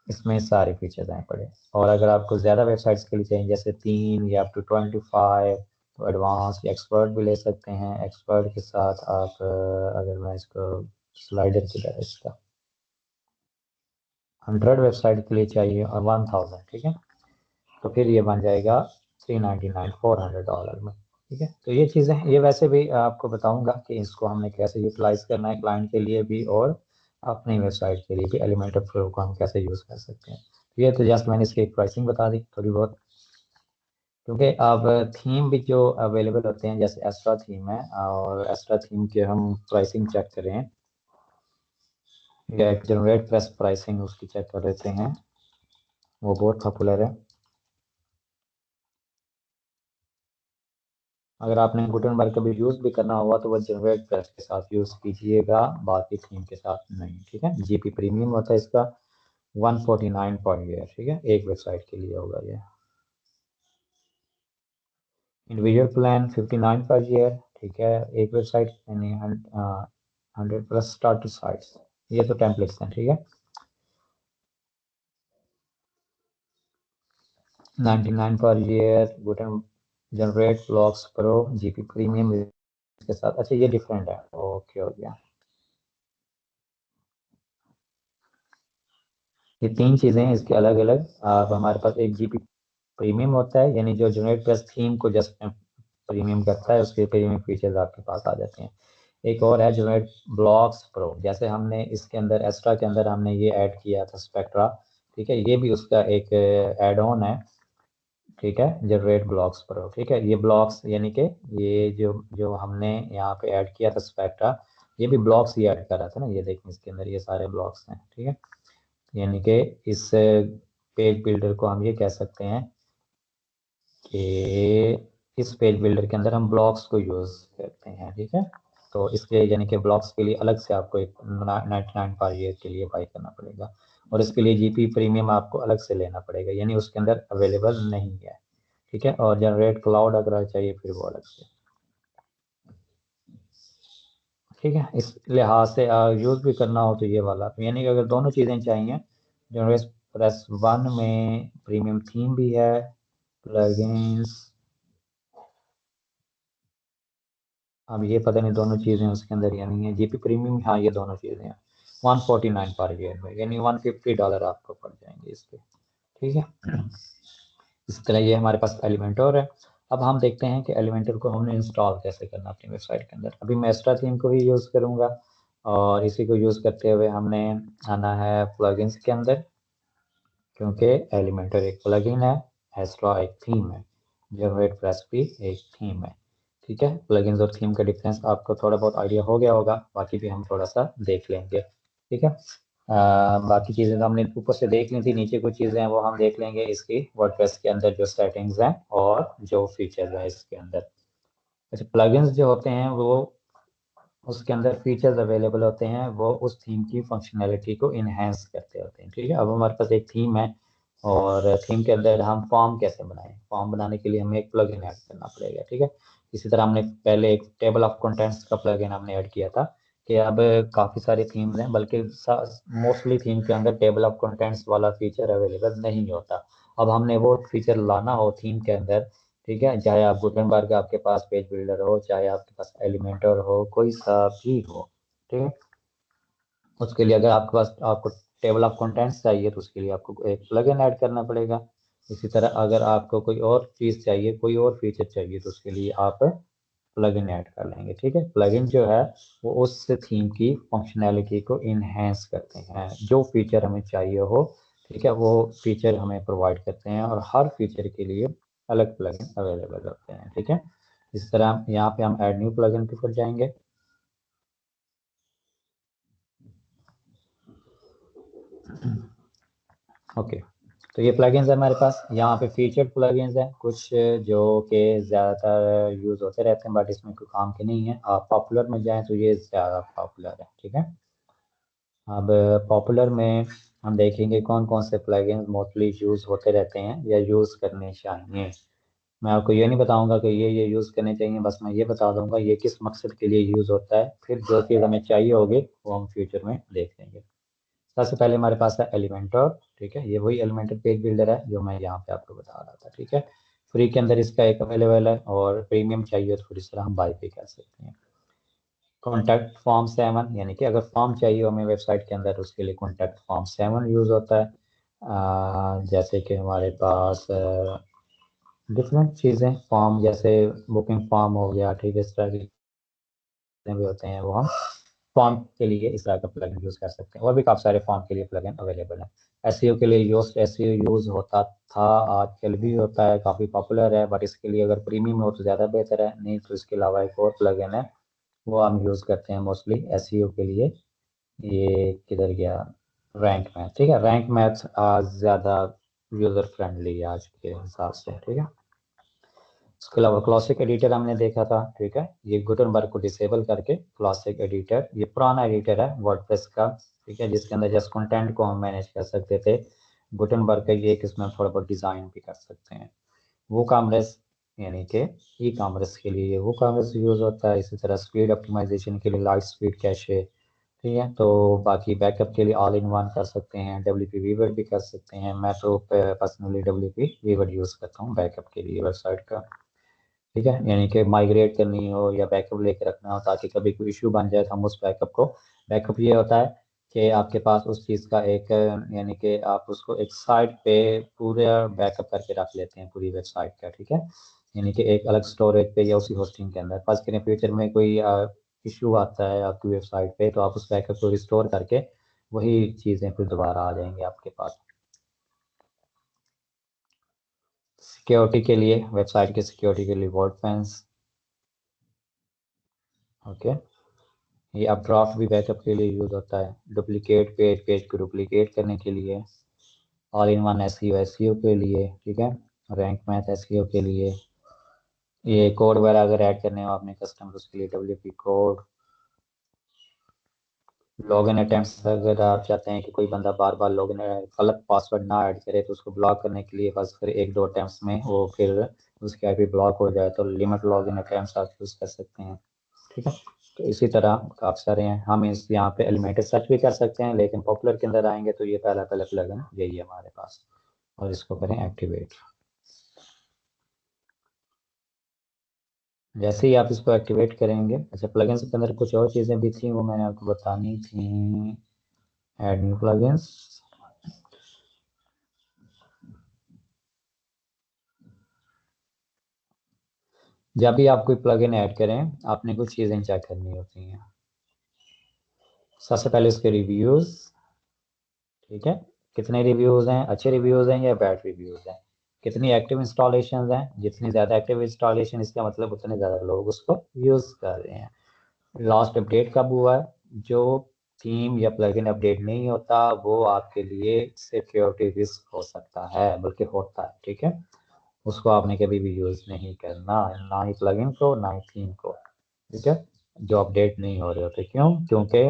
Speaker 1: इसमें सारे फीचर्स आए पड़े। और अगर आपको ज़्यादा वेबसाइट्स के लिए चाहिए, जैसे 3 या अप टू 25, तो एडवांस या एक्सपर्ट भी ले सकते हैं। एक्सपर्ट के साथ आप अगर मैं इसको स्लाइडर की तरह, इसका 100 वेबसाइट के लिए चाहिए और 1000, ठीक है, तो फिर ये बन जाएगा 399, $400 में, ठीक है। तो ये चीज़ें, ये वैसे भी आपको बताऊंगा कि इसको हमने कैसे यूटिलाइज करना है क्लाइंट के लिए भी और अपनी वेबसाइट के लिए भी, एलिमेंटर प्रो को हम कैसे यूज़ कर सकते हैं। ये तो जस्ट मैंने इसकी एक प्राइसिंग बता दी थोड़ी बहुत, क्योंकि अब थीम भी जो अवेलेबल होते हैं, जैसे एस्ट्रा थीम है, और एस्ट्रा थीम के हम प्राइसिंग चेक करें या एक जनरेट प्रेस प्राइसिंग उसकी चेक कर लेते हैं, वो बहुत पॉपुलर है। अगर आपने गुटनबर्ग कभी यूज़ भी करना होगा तो वह जनरेट प्रेस के साथ यूज़ कीजिएगा, बाकी थीम के साथ नहीं, ठीक है। जीपी प्रीमियम होता है इसका 149 पर ईयर, ठीक है, एक वेबसाइट के लिए होगा ये। इंडिविजुअल प्लान 59 पर ईयर, ठीक है, एक वेबसाइट यानी 100 प्लस स्टार्टर साइट्स, ये तो टेम्पलेट्स हैं, ठीक है। 99 पर ईयर गुटन generate blocks pro GP premium के साथ। अच्छा, ये डिफरेंट है, ओके हो गया। ये तीन चीज़ें हैं इसके अलग अलग। आप हमारे पास एक जीपी प्रीमियम होता है, यानी जो जनरेट प्लस थीम को जस्ट प्रीमियम करता है, उसके प्रीमियम फीचर्स आपके पास आ जाते हैं। एक और है जनरेट ब्लॉक्स प्रो, जैसे हमने इसके अंदर एस्ट्रा के अंदर हमने ये ऐड किया था स्पेक्ट्रा, ठीक है, ये भी उसका एक एड ऑन है, ठीक है, जनरेट ब्लॉक्स प्रो, ठीक है। ये ब्लॉक्स यानी कि ये जो जो हमने यहाँ पे ऐड किया था स्पेक्ट्रा, ये भी ब्लॉक्स ही ऐड करा था ना, ये देखें इसके अंदर ये सारे ब्लॉक्स हैं, ठीक है। यानी कि इस पेज बिल्डर को हम ये कह सकते हैं कि इस पेज बिल्डर के अंदर हम ब्लॉक्स को यूज़ करते हैं, ठीक है। तो इसके यानी कि ब्लॉक्स के लिए अलग से आपको एक 99 पर ईयर के लिए बाई करना पड़ेगा, और इसके लिए जीपी प्रीमियम आपको अलग से लेना पड़ेगा, यानी उसके अंदर अवेलेबल नहीं है, ठीक है। और जनरेट क्लाउड अगर चाहिए फिर वो अलग से, ठीक है। इस लिहाज से यूज़ भी करना हो तो ये वाला, यानी कि अगर दोनों चीज़ें चाहिए, जनरेट प्लस वन में प्रीमियम थीम भी है, प्लगइन्स, अब ये पता नहीं दोनों चीज़ें उसके अंदर या नहीं है, जीपी प्रीमियम, हाँ ये दोनों चीज़ें हैं 149 पर ईयर में, यानी $150 आपको पड़ जाएंगे इसके, ठीक है। इस तरह ये हमारे पास एलिमेंटर है। अब हम देखते हैं कि एलिमेंटर को हमने इंस्टॉल कैसे करना अपनी वेबसाइट के अंदर। अभी मैं एक्स्ट्रा थीम को ही यूज़ करूँगा, और इसी को यूज़ करते हुए हमने आना है प्लगइन्स के अंदर, क्योंकि एलिमेंटर एक प्लगइन है, एक्स्ट्रा एक थीम है, जनरेट प्रेस भी एक थीम है, ठीक है। प्लगइन्स और थीम का डिफरेंस आपको थोड़ा बहुत आइडिया हो गया होगा, बाकी भी हम थोड़ा सा देख लेंगे, ठीक है। बाकी चीज़ें तो हमने ऊपर से देख ली थी, नीचे कुछ चीज़ें हैं वो हम देख लेंगे इसकी वर्डप्रेस के अंदर, जो सेटिंग्स हैं और जो फीचर्स हैं इसके अंदर। अच्छा, प्लगइन्स जो होते हैं वो उसके अंदर फीचर्स अवेलेबल होते हैं, वो उस थीम की फंक्शनैलिटी को इन्हेंस करते होते हैं, ठीक है। अब हमारे पास एक थीम है, और थीम के अंदर हम फॉर्म कैसे बनाएं, फॉर्म बनाने के लिए हमें एक प्लगइन ऐड करना पड़ेगा, ठीक है। इसी तरह हमने पहले एक टेबल ऑफ कंटेंट्स का प्लगइन हमने ऐड किया था, कि अब काफ़ी सारे थीम्स हैं, बल्कि मोस्टली थीम के अंदर टेबल ऑफ कंटेंट्स वाला फीचर अवेलेबल नहीं होता। अब हमने वो फीचर लाना हो थीम के अंदर, ठीक है, चाहे आप गुटेनबर्ग आपके पास पेज बिल्डर हो, चाहे आपके पास एलिमेंटर हो, कोई सा भी हो, ठीक है। उसके लिए अगर आपके पास आपको टेबल ऑफ कंटेंट्स चाहिए तो उसके लिए आपको एक प्लगइन ऐड करना पड़ेगा। इसी तरह अगर आपको कोई और चीज़ चाहिए, कोई और फीचर चाहिए, तो उसके लिए आप प्लगइन ऐड कर लेंगे, ठीक है। प्लगइन जो है वो उस थीम की फंक्शनैलिटी को इन्हेंस करते हैं, जो फीचर हमें चाहिए हो, ठीक है, वो फीचर हमें प्रोवाइड करते हैं, और हर फीचर के लिए अलग प्लगइन अवेलेबल होते हैं, ठीक है। इस तरह यहाँ पे हम ऐड न्यू प्लगइन के ऊपर जाएंगे। ओके, तो ये प्लगइन्स है हमारे पास। यहाँ पे फीचर्ड प्लगइन्स हैं कुछ, जो कि ज़्यादातर यूज़ होते रहते हैं, बट इसमें कोई काम के नहीं है। आप पॉपुलर में जाएं तो ये ज़्यादा पॉपुलर है, ठीक है। अब पॉपुलर में हम देखेंगे कौन कौन से प्लगइन्स मोस्टली यूज़ होते रहते हैं या यूज़ करने चाहिए। मैं आपको ये नहीं बताऊंगा कि ये यूज़ करने चाहिए, बस मैं ये बता दूंगा ये किस मकसद के लिए यूज़ होता है, फिर जो चीज़ हमें चाहिए होगी वो हम फ्यूचर में देख लेंगे। सबसे पहले हमारे पास है एलिमेंटर, ठीक है, ये वही एलिमेंटर पेज बिल्डर है जो मैं यहाँ पे आपको बता रहा था, ठीक है। फ्री के अंदर इसका एक अवेलेबल है, और प्रीमियम चाहिए तो फिर इस तरह हम बाई पे कर सकते हैं। कॉन्टैक्ट फॉर्म 7, यानी कि अगर फॉर्म चाहिए हमें वेबसाइट के अंदर, उसके लिए कॉन्टैक्ट फॉर्म 7 यूज़ होता है। जैसे कि हमारे पास डिफरेंट चीज़ें फॉर्म, जैसे बुकिंग फॉर्म हो गया, ठीक है, इस तरह की भी होते हैं, वो हम फॉर्म के लिए इस तरह का प्लगइन यूज़ कर सकते हैं। और भी काफ़ी सारे फॉर्म के लिए प्लगइन अवेलेबल है। एसईओ के लिए योस्ट एसईओ यूज़ होता था, आजकल भी होता है, काफ़ी पॉपुलर है, बट इसके लिए अगर प्रीमियम हो तो ज़्यादा बेहतर है, नहीं तो इसके अलावा एक और प्लगइन है, वो हम यूज़ करते हैं मोस्टली एसईओ के लिए। ये किधर गया, रैंक मैथ, ठीक है। रैंक मैथ आज ज़्यादा यूज़र फ्रेंडली है आज के हिसाब से, ठीक है। उसके अलावा क्लासिक एडिटर हमने देखा था, ठीक है, ये गुटनबर्ग को डिसेबल करके क्लासिक एडिटर, ये पुराना एडिटर है वर्डप्रेस का, ठीक है, जिसके अंदर जस्ट कंटेंट को हम मैनेज कर सकते थे। गुटनबर्ग का ये कि इसमें थोड़ा बहुत डिज़ाइन भी कर सकते हैं। वो कामरेस, यानी कि ई कामर्स के लिए वो कामर्स यूज़ होता है। इसी तरह स्पीड ऑप्टिमाइजेशन के लिए लाइट स्पीड कैशे, ठीक है। तो बाकी बैकअप के लिए ऑल इन वन कर सकते हैं, डब्ल्यूपी वीवर भी कर सकते हैं। मैं तो पर्सनली डब्ल्यूपी वीवर यूज़ करता हूँ बैकअप के लिए वेबसाइट का, ठीक है। यानी कि माइग्रेट करनी हो या बैकअप लेके रखना हो, ताकि कभी कोई इशू बन जाए तो हम उस बैकअप को, बैकअप ये होता है कि आपके पास उस चीज़ का एक, यानी कि आप उसको एक साइट पे पूरा बैकअप करके रख लेते हैं पूरी वेबसाइट का, ठीक है। यानी कि एक अलग स्टोरेज पे या उसी होस्टिंग के अंदर, फर्स्ट करें फ्यूचर में कोई इशू आता है आपकी वेबसाइट पे, तो आप उस बैकअप को रिस्टोर करके वही चीज़ें फिर दोबारा आ जाएंगी आपके पास। सिक्योरिटी के लिए, वेबसाइट के सिक्योरिटी के लिए वर्डफेंस, ओके। ये अब ड्राफ्ट भी बैकअप के लिए यूज़ होता है। डुप्लीकेट पेज, पेज को डुप्लीकेट करने के लिए। All in one SEO, SEO के लिए, ठीक है। रैंक मैथ एसईओ के लिए। ये कोड वगैरह अगर ऐड करने हो आपने कस्टमर, उसके लिए डब्ल्यूपी कोड। लॉगिन अटेम्प्ट्स, अगर आप चाहते हैं कि कोई बंदा बार बार लॉगिन गलत पासवर्ड ना ऐड करे, तो उसको ब्लॉक करने के लिए बस फिर एक दो अटेम्प्ट्स में वो फिर उसकी आईपी ब्लॉक हो जाए, तो लिमिट लॉगिन अटेम्प्ट्स आप यूज़ कर सकते हैं, ठीक है। तो इसी तरह काफ़ी सारे हैं। हम इस यहाँ पे एलिमेंटेड सर्च भी कर सकते हैं, लेकिन पॉपुलर के अंदर आएंगे तो ये पहला पहला प्लगइन यही है हमारे पास, और इसको करें एक्टिवेट। जैसे ही आप इसको एक्टिवेट करेंगे, अच्छा, प्लगइन्स के अंदर कुछ और चीज़ें भी थी, वो मैंने आपको बतानी थी। ऐड न्यू प्लगइन्स, जब भी आप कोई प्लगइन ऐड करें, आपने कुछ चीज़ें चेक करनी होती हैं। सबसे पहले उसके रिव्यूज़, ठीक है, कितने रिव्यूज़ हैं, अच्छे रिव्यूज़ हैं या बैड रिव्यूज़ हैं। कितनी एक्टिव इंस्टॉलेशन हैं, जितनी ज़्यादा एक्टिव इंस्टॉलेशन इसका मतलब उतने ज़्यादा लोग उसको यूज़ कर रहे हैं। लास्ट अपडेट कब हुआ है, जो थीम या प्लगइन अपडेट नहीं होता वो आपके लिए सिक्योरिटी रिस्क हो सकता है, बल्कि होता है, ठीक है। उसको आपने कभी भी यूज़ नहीं करना, ना ही प्लगइन को ना ही थीम को, ठीक है, जो अपडेट नहीं हो रहे होते। क्यों? क्योंकि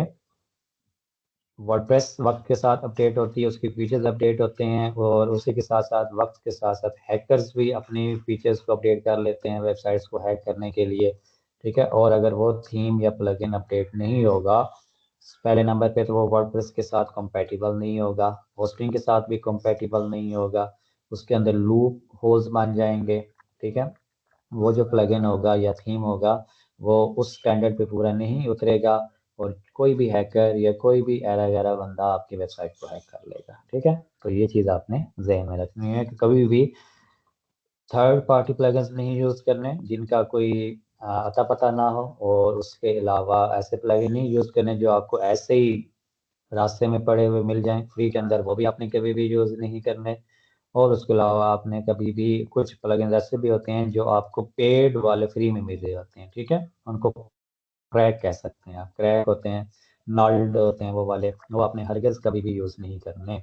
Speaker 1: वर्डप्रेस वक्त के साथ अपडेट होती है, उसके फीचर्स अपडेट होते हैं, और उसी के साथ साथ वक्त के साथ साथ हैकर्स भी अपनी फीचर्स को अपडेट कर लेते हैं वेबसाइट्स को हैक करने के लिए, ठीक है। और अगर वो थीम या प्लगइन अपडेट नहीं होगा, पहले नंबर पे तो वो वर्डप्रेस के साथ कंपैटिबल नहीं होगा, होस्टिंग के साथ भी कंपैटिबल नहीं होगा, उसके अंदर लूप होल्स बन जाएंगे। ठीक है। वो जो प्लगइन होगा या थीम होगा वो उस स्टैंडर्ड पे पूरा नहीं उतरेगा, और कोई भी हैकर या कोई भी एरा गैरा बंदा आपकी वेबसाइट को हैक कर लेगा। ठीक है। तो ये चीज़ आपने ज़हन में रखनी है कि कभी भी थर्ड पार्टी प्लगइन्स नहीं यूज़ करने जिनका कोई अता पता ना हो, और उसके अलावा ऐसे प्लगइन नहीं यूज़ करने जो आपको ऐसे ही रास्ते में पड़े हुए मिल जाएं फ्री के अंदर, वो भी आपने कभी भी यूज़ नहीं करने। और उसके अलावा आपने कभी भी, कुछ प्लगइन्स ऐसे भी होते हैं जो आपको पेड वाले फ्री में मिल रहे होते हैं। ठीक है। उनको क्रैक कह सकते हैं आप, क्रैक होते हैं, नल्ड होते हैं वो वाले, वो आपने हरगिज़ कभी भी यूज़ नहीं करने।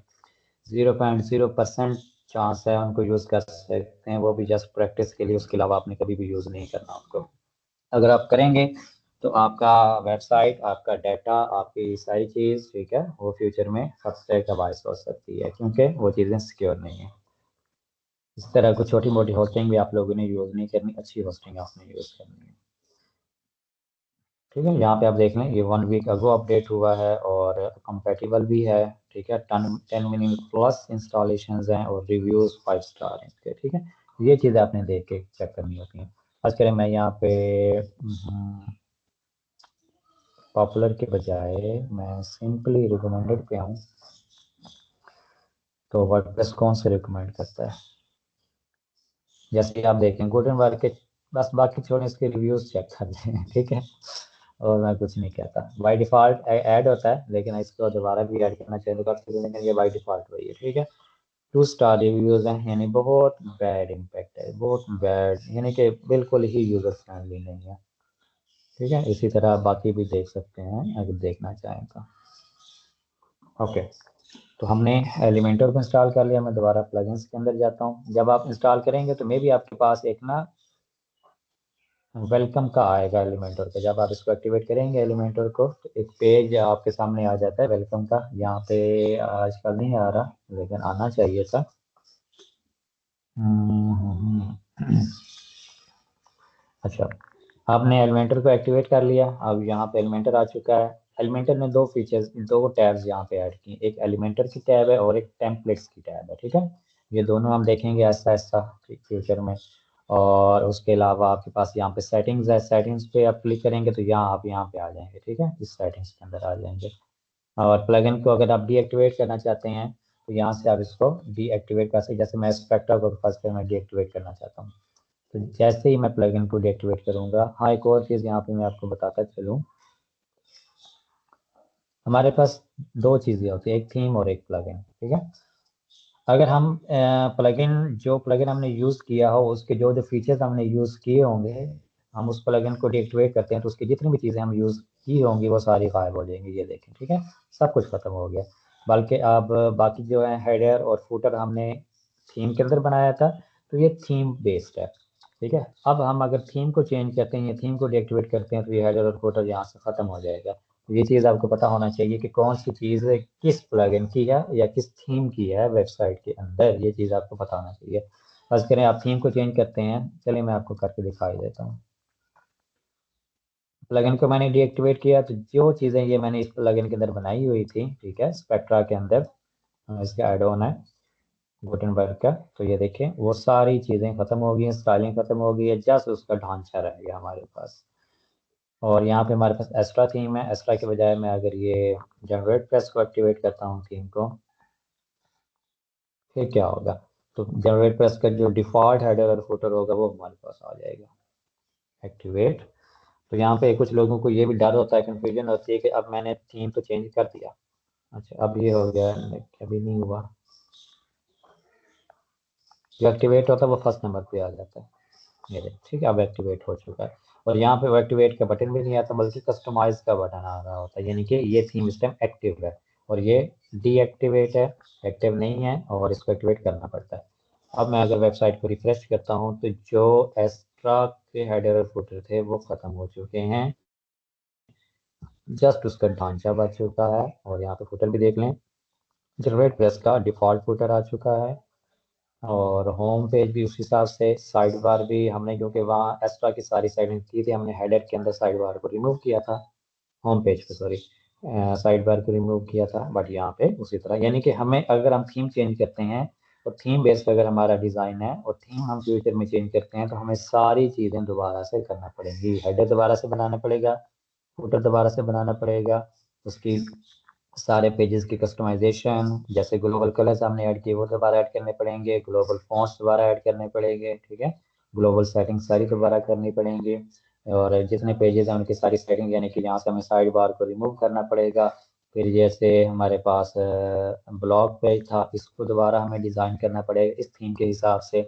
Speaker 1: 0.0% चांस है उनको यूज़ कर सकते हैं, वो भी जस्ट प्रैक्टिस के लिए, उसके अलावा आपने कभी भी यूज़ नहीं करना उनको। अगर आप करेंगे तो आपका वेबसाइट, आपका डाटा, आपकी सारी चीज़, ठीक है, वो फ्यूचर में खतरे का बायस हो सकती है, क्योंकि वो चीज़ें सिक्योर नहीं है। इस तरह कुछ छोटी मोटी होस्टिंग भी आप लोगों ने यूज़ नहीं करनी, अच्छी होस्टिंग आपने यूज़ करनी है। ठीक है। यहाँ पे आप देख लें, ये 1 वीक अगो अपडेट हुआ है और कंपेटिबल भी है। ठीक है। 10 मिलियन प्लस इंस्टॉलेशन हैं और रिव्यूज़ 5 स्टार हैं इसके। ठीक है। ये चीज़ें आपने देख के चेक करनी होती हैं। आज करें मैं यहाँ पे पॉपुलर के बजाय मैं सिंपली रिकमेंडेड पे आऊँ, तो वर्डप्रेस कौन से रिकमेंड करता है। जैसे कि आप देखें गुटेनबर्ग के, बस बाकी छोड़े, इसके रिव्यूज़ चेक कर लें। ठीक है। और मैं कुछ नहीं कहता, बाय डिफ़ॉल्ट ऐड होता है, लेकिन इसको दोबारा भी ऐड करना चाहिए तो कर सकते हैं, लेकिन ये बाय डिफ़ॉल्ट वही है। ठीक है। 2 स्टार रिव्यूज़ हैं, यानी बहुत बैड इम्पैक्ट है, बहुत बैड, यानी कि बिल्कुल ही यूज़र फ्रेंडली नहीं है। ठीक है। इसी तरह बाकी भी देख सकते हैं अगर देखना चाहें तो। ओके। तो हमने एलिमेंटर को इंस्टॉल कर लिया। मैं दोबारा प्लगइन्स के अंदर जाता हूँ। जब आप इंस्टॉल करेंगे तो मे भी आपके पास एक ना वेलकम का आएगा एलिमेंटर का। जब आप इसको एक्टिवेट करेंगे एलिमेंटर को, तो एक पेज आपके सामने आ जाता है वेलकम का। यहाँ पे आजकल नहीं आ रहा, लेकिन आना चाहिए था। अच्छा, आपने एलिमेंटर को एक्टिवेट कर लिया। अब यहाँ पे एलिमेंटर आ चुका है। एलिमेंटर ने दो फीचर्स, दो टैब्स यहाँ पे ऐड की, एक एलिमेंटर की टैब है और एक टेम्पलेट्स की टैब है। ठीक है। ये दोनों हम देखेंगे ऐसा ऐसा फ्यूचर में। और उसके अलावा आपके पास यहाँ पे सेटिंग्स है, सेटिंग्स पे आप क्लिक करेंगे तो यहाँ आप यहाँ पे आ जाएंगे। ठीक है। इस सेटिंग्स के अंदर आ जाएंगे। और प्लगइन को अगर आप डीएक्टिवेट करना चाहते हैं तो यहाँ से आप इसको डीएक्टिवेट कर सकते हैं। जैसे मैं स्पेक्ट्रा को फर्स्ट में डीएक्टिवेट करना चाहता हूँ, तो जैसे ही मैं प्लगइन को डीएक्टिवेट करूंगा, हाँ एक और चीज़ यहाँ पे मैं आपको बताता चलूँ, हमारे पास दो चीज़ें होती है, एक थीम और एक प्लगइन। ठीक है। अगर हम प्लगइन, जो प्लगइन हमने यूज़ किया हो उसके जो जो फीचर्स हमने यूज़ किए होंगे, हम उस प्लगइन को डीएक्टिवेट करते हैं तो उसकी जितनी भी चीज़ें हम यूज़ की होंगी वो सारी गायब हो जाएंगी। ये देखें। ठीक है। सब कुछ खत्म हो गया। बल्कि अब बाकी जो है हेडर और फुटर हमने थीम के अंदर बनाया था, तो ये थीम बेस्ड है। ठीक है। अब हम अगर थीम को चेंज करते हैं या थीम को डीएक्टिवेट करते हैं तो ये हेडर और फुटर यहाँ से ख़त्म हो जाएगा। तो ये चीज़ आपको पता होना चाहिए कि कौन सी चीज़ किस प्लगइन की है या किस थीम की है वेबसाइट के अंदर, ये चीज़ आपको पता होना चाहिए। बस करें आप थीम को चेंज करते हैं, चलिए मैं आपको करके दिखाई देता हूँ। प्लगइन को मैंने डीएक्टिवेट किया तो जो चीज़ें ये मैंने इस प्लगइन के अंदर बनाई हुई थी, ठीक है, स्पेक्ट्रा के अंदर, इसका एड ऑन है गुटेनबर्ग का, तो ये देखें वो सारी चीज़ें खत्म हो गई हैं, स्टाइलिंग खत्म हो गई है, जस्ट उसका ढांचा रह गया हमारे पास। और यहाँ पे हमारे पास एक्स्ट्रा थीम है। एक्स्ट्रा के बजाय मैं अगर ये जनरेट प्रेस को एक्टिवेट करता हूँ थीम को, फिर क्या होगा, तो जनरेट प्रेस का जो डिफ़ॉल्ट हेडर और फुटर होगा वो हमारे पास आ जाएगा एक्टिवेट। तो यहाँ पे कुछ लोगों को ये भी डर होता है, कंफ्यूजन होती है कि अब मैंने थीम तो चेंज कर दिया, अच्छा अब ये हो गया, अभी नहीं हुआ। जो एक्टिवेट होता है वो फर्स्ट नंबर पे आ जाता है मेरे। ठीक है। अब एक्टिवेट हो चुका है। और यहाँ पे वो एक्टिवेट का बटन भी नहीं आता, बल्कि कस्टमाइज का बटन आ रहा होता है, यानी कि ये थीम इस टाइम एक्टिव है और ये डीएक्टिवेट है, एक्टिव नहीं है, और इसको एक्टिवेट करना पड़ता है। अब मैं अगर वेबसाइट को रिफ्रेश करता हूँ तो जो एक्स्ट्रा के हेडर और फुटर थे वो खत्म हो चुके हैं, जस्ट उसका ढांचा बच चुका है। और यहाँ पे फुटर भी देख लें, जनरेट प्रेस का डिफ़ॉल्ट फुटर आ चुका है। और होम पेज भी उस हिसाब से, साइड बार भी हमने, क्योंकि वहाँ एक्स्ट्रा की सारी सेटिंग की थी, हमने हेडर के अंदर साइड बार को रिमूव किया था, होम पेज पे सॉरी, साइड बार को रिमूव किया था। बट यहाँ पे उसी तरह, यानी कि हमें अगर हम थीम चेंज करते हैं तो थीम बेस्ड अगर हमारा डिज़ाइन है और थीम हम फ्यूचर में चेंज करते हैं तो हमें सारी चीज़ें दोबारा से करना पड़ेंगी। हेडर दोबारा से बनाना पड़ेगा, फुटर दोबारा से बनाना पड़ेगा, उसकी सारे पेजेस की कस्टमाइजेशन, जैसे ग्लोबल कलर्स हमने ऐड किए वो दोबारा ऐड करने पड़ेंगे, ग्लोबल फॉन्ट्स दोबारा ऐड करने पड़ेंगे, ठीक है, ग्लोबल सेटिंग्स सारी दोबारा करनी पड़ेंगी। और जितने पेजेस हैं उनकी सारी सेटिंग, यानी कि यहाँ से हमें साइड बार को रिमूव करना पड़ेगा। फिर जैसे हमारे पास ब्लॉग पेज था, इसको दोबारा हमें डिज़ाइन करना पड़ेगा इस थीम के हिसाब से,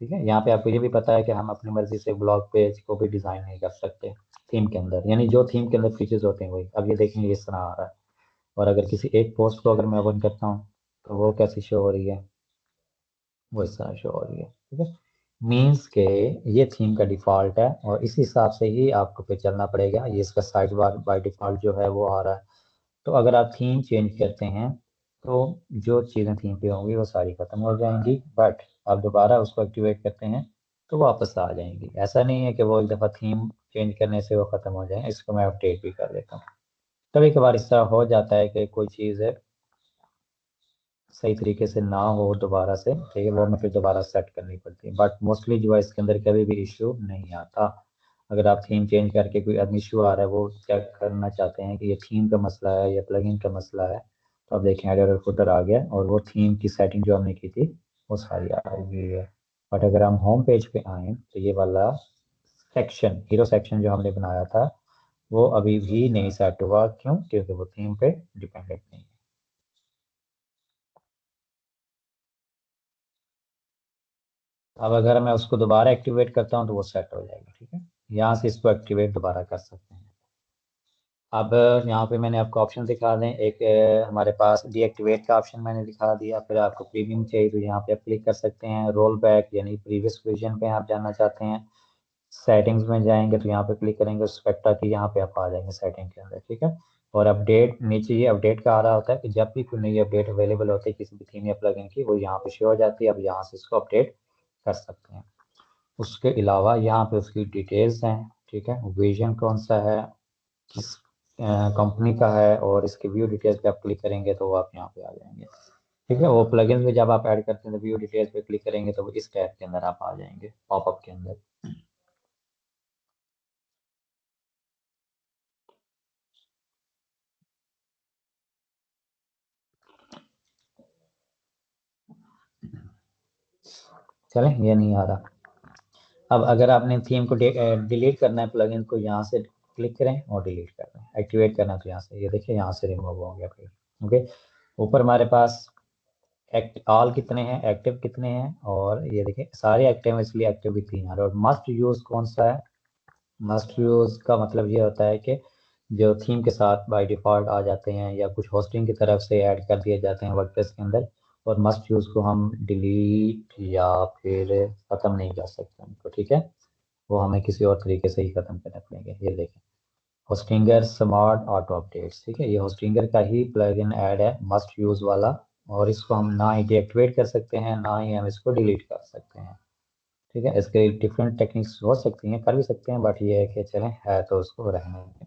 Speaker 1: ठीक है। यहाँ पे आपको ये भी पता है कि हम अपनी मर्जी से ब्लॉग पेज को भी डिज़ाइन नहीं कर सकते थीम के अंदर, यानी जो थीम के अंदर फीचर्स होते हैं वही। अब ये देखेंगे इस तरह आ रहा है, और अगर किसी एक पोस्ट को अगर मैं ओपन करता हूँ तो वो कैसी शो हो रही है, वो इस तरह शो हो रही है, ठीक है। मीन्स के ये थीम का डिफ़ॉल्ट है और इस हिसाब से ही आपको फिर चलना पड़ेगा। ये इसका साइड बार बाय डिफ़ॉल्ट जो है वो आ रहा है। तो अगर आप थीम चेंज करते हैं तो जो चीज़ें थीम पे होंगी वो सारी ख़त्म हो जाएंगी, बट आप दोबारा उसको एक्टिवेट करते हैं तो वापस आ जाएंगी। ऐसा नहीं है कि वो एक दफ़ा थीम चेंज करने से वो ख़त्म हो जाए। इसको मैं अपडेट भी कर देता हूँ। कभी कभार इस तरह हो जाता है कि कोई चीज़ है सही तरीके से ना हो दोबारा से, ठीक है, वो हमें फिर दोबारा सेट करनी पड़ती है। बट मोस्टली जो है इसके अंदर कभी भी इशू नहीं आता। अगर आप थीम चेंज करके कोई अदमी इशू आ रहा है, वो चेक करना चाहते हैं कि ये थीम का मसला है या प्लगइन का मसला है, तो आप देखें एरर फुटर आ गया और वो थीम की सेटिंग जो हमने की थी वो सारी आ गई है। बट अगर हम होम पेज पे आए तो ये वाला सेक्शन, हीरो सेक्शन जो हमने बनाया था, वो अभी भी नहीं सेट हुआ। क्यों? क्योंकि वो थीम पे डिपेंडेंट नहीं है। अब अगर मैं उसको दोबारा एक्टिवेट करता हूँ तो वो सेट हो जाएगा, ठीक है। यहाँ से इसको एक्टिवेट दोबारा कर सकते हैं। अब यहाँ पे मैंने आपको ऑप्शन दिखा दें, एक हमारे पास डीएक्टिवेट का ऑप्शन मैंने दिखा दिया। फिर आपको प्रीमियम चाहिए तो यहाँ पे आप क्लिक कर सकते हैं। रोल बैक यानी प्रीवियस वर्जन पे आप जाना चाहते हैं, सेटिंग्स में जाएंगे तो यहाँ पे क्लिक करेंगे, स्पेक्ट्रा की यहाँ पे आप आ जाएंगे सेटिंग के अंदर, ठीक है। और अपडेट, नीचे ये अपडेट का आ रहा होता है कि जब भी कोई नई अपडेट अवेलेबल होती है किसी भी थीम या प्लगइन की, वो यहाँ पे शो हो जाती है। अब यहाँ से इसको अपडेट कर सकते हैं। उसके अलावा यहाँ पे उसकी डिटेल्स हैं, ठीक है, विजन कौन सा है, किस कंपनी का है, और इसके व्यू डिटेल्स पे आप क्लिक करेंगे तो वो आप यहाँ पे आ जाएंगे, ठीक है। वो प्लगइन में जब आप ऐड करते हैं तो व्यू डिटेल्स पे क्लिक करेंगे तो वो इस टैब के अंदर आप आ जाएंगे, पॉपअप के अंदर। चलें, ये नहीं आ रहा। अब अगर आपने थीम को डिलीट करना है, प्लगइन को, यहाँ से क्लिक करें और डिलीट करना है। एक्टिवेट करना है तो यहाँ से, ये देखिए यहाँ से रिमूव हो गया फिर। ओके, ऊपर हमारे पास एक्ट ऑल कितने हैं, एक्टिव कितने हैं, और ये देखिए सारे एक्टिव हैं, इसलिए एक्टिव भी 3 आ रहे हैं। और मस्ट यूज कौन सा है? मस्ट यूज का मतलब ये होता है कि जो थीम के साथ बाय डिफॉल्ट आ जाते हैं या कुछ होस्टिंग की तरफ से ऐड कर दिए जाते हैं वर्डप्रेस के अंदर। और मस्ट यूज को हम डिलीट या फिर ख़त्म नहीं कर सकते उनको, ठीक है। वो हमें किसी और तरीके से ही ख़त्म करने पड़ेंगे। ये देखें, होस्टिंगर स्मार्ट ऑटो अपडेट्स, ठीक है, ये होस्टिंगर का ही प्लगइन ऐड है, मस्ट यूज वाला। और इसको हम ना ही डीएक्टिवेट कर सकते हैं, ना ही हम इसको डिलीट कर सकते हैं, ठीक है। इसके डिफरेंट टेक्निक्स हो सकती हैं, कर भी सकते हैं, बट ये है कि चलें है तो उसको रहने दें।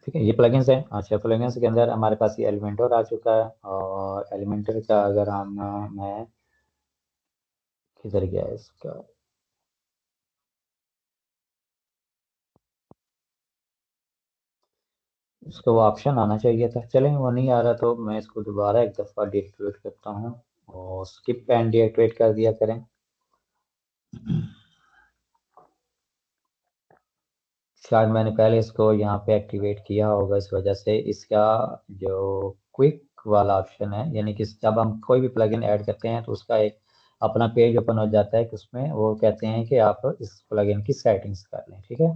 Speaker 1: ठीक है, ये प्लगइन्स है। अच्छा, प्लगइन्स के अंदर हमारे पास ये एलिमेंटर आ चुका है, और एलिमेंटर का अगर हम मैं किधर गया है इसका, इसको वो ऑप्शन आना चाहिए था। चलें, वो नहीं आ रहा तो मैं इसको दोबारा एक दफ़ा डीएक्टिवेट करता हूँ, और स्किप एंड डीएक्टिवेट कर दिया करें। शायद मैंने पहले इसको यहाँ पे एक्टिवेट किया होगा, इस वजह से इसका जो क्विक वाला ऑप्शन है, यानी कि जब हम कोई भी प्लगइन ऐड करते हैं तो उसका एक अपना पेज ओपन हो जाता है कि उसमें वो कहते हैं कि आप इस प्लगइन की सेटिंग्स कर लें, ठीक है।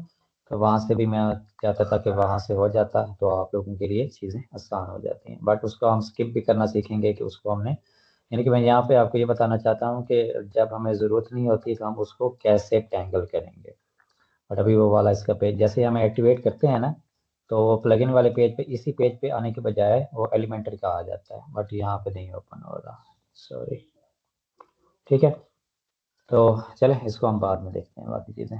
Speaker 1: तो वहाँ से भी मैं चाहता था कि वहाँ से हो जाता, तो आप लोगों के लिए चीज़ें आसान हो जाती हैं। बट उसको हम स्किप भी करना सीखेंगे कि उसको हमने, यानी कि मैं यहाँ पे आपको ये बताना चाहता हूँ कि जब हमें ज़रूरत नहीं होती तो हम उसको कैसे टैंगल करेंगे। बट अभी वो वाला इसका पेज जैसे ही हमें एक्टिवेट करते हैं ना, तो वो प्लगइन वाले पेज पे, इसी पेज पे आने के बजाय वो एलिमेंटर का आ जाता है, बट यहाँ पे नहीं ओपन हो रहा, सॉरी। ठीक है, तो चले इसको हम बाद में देखते हैं बाकी चीज़ें।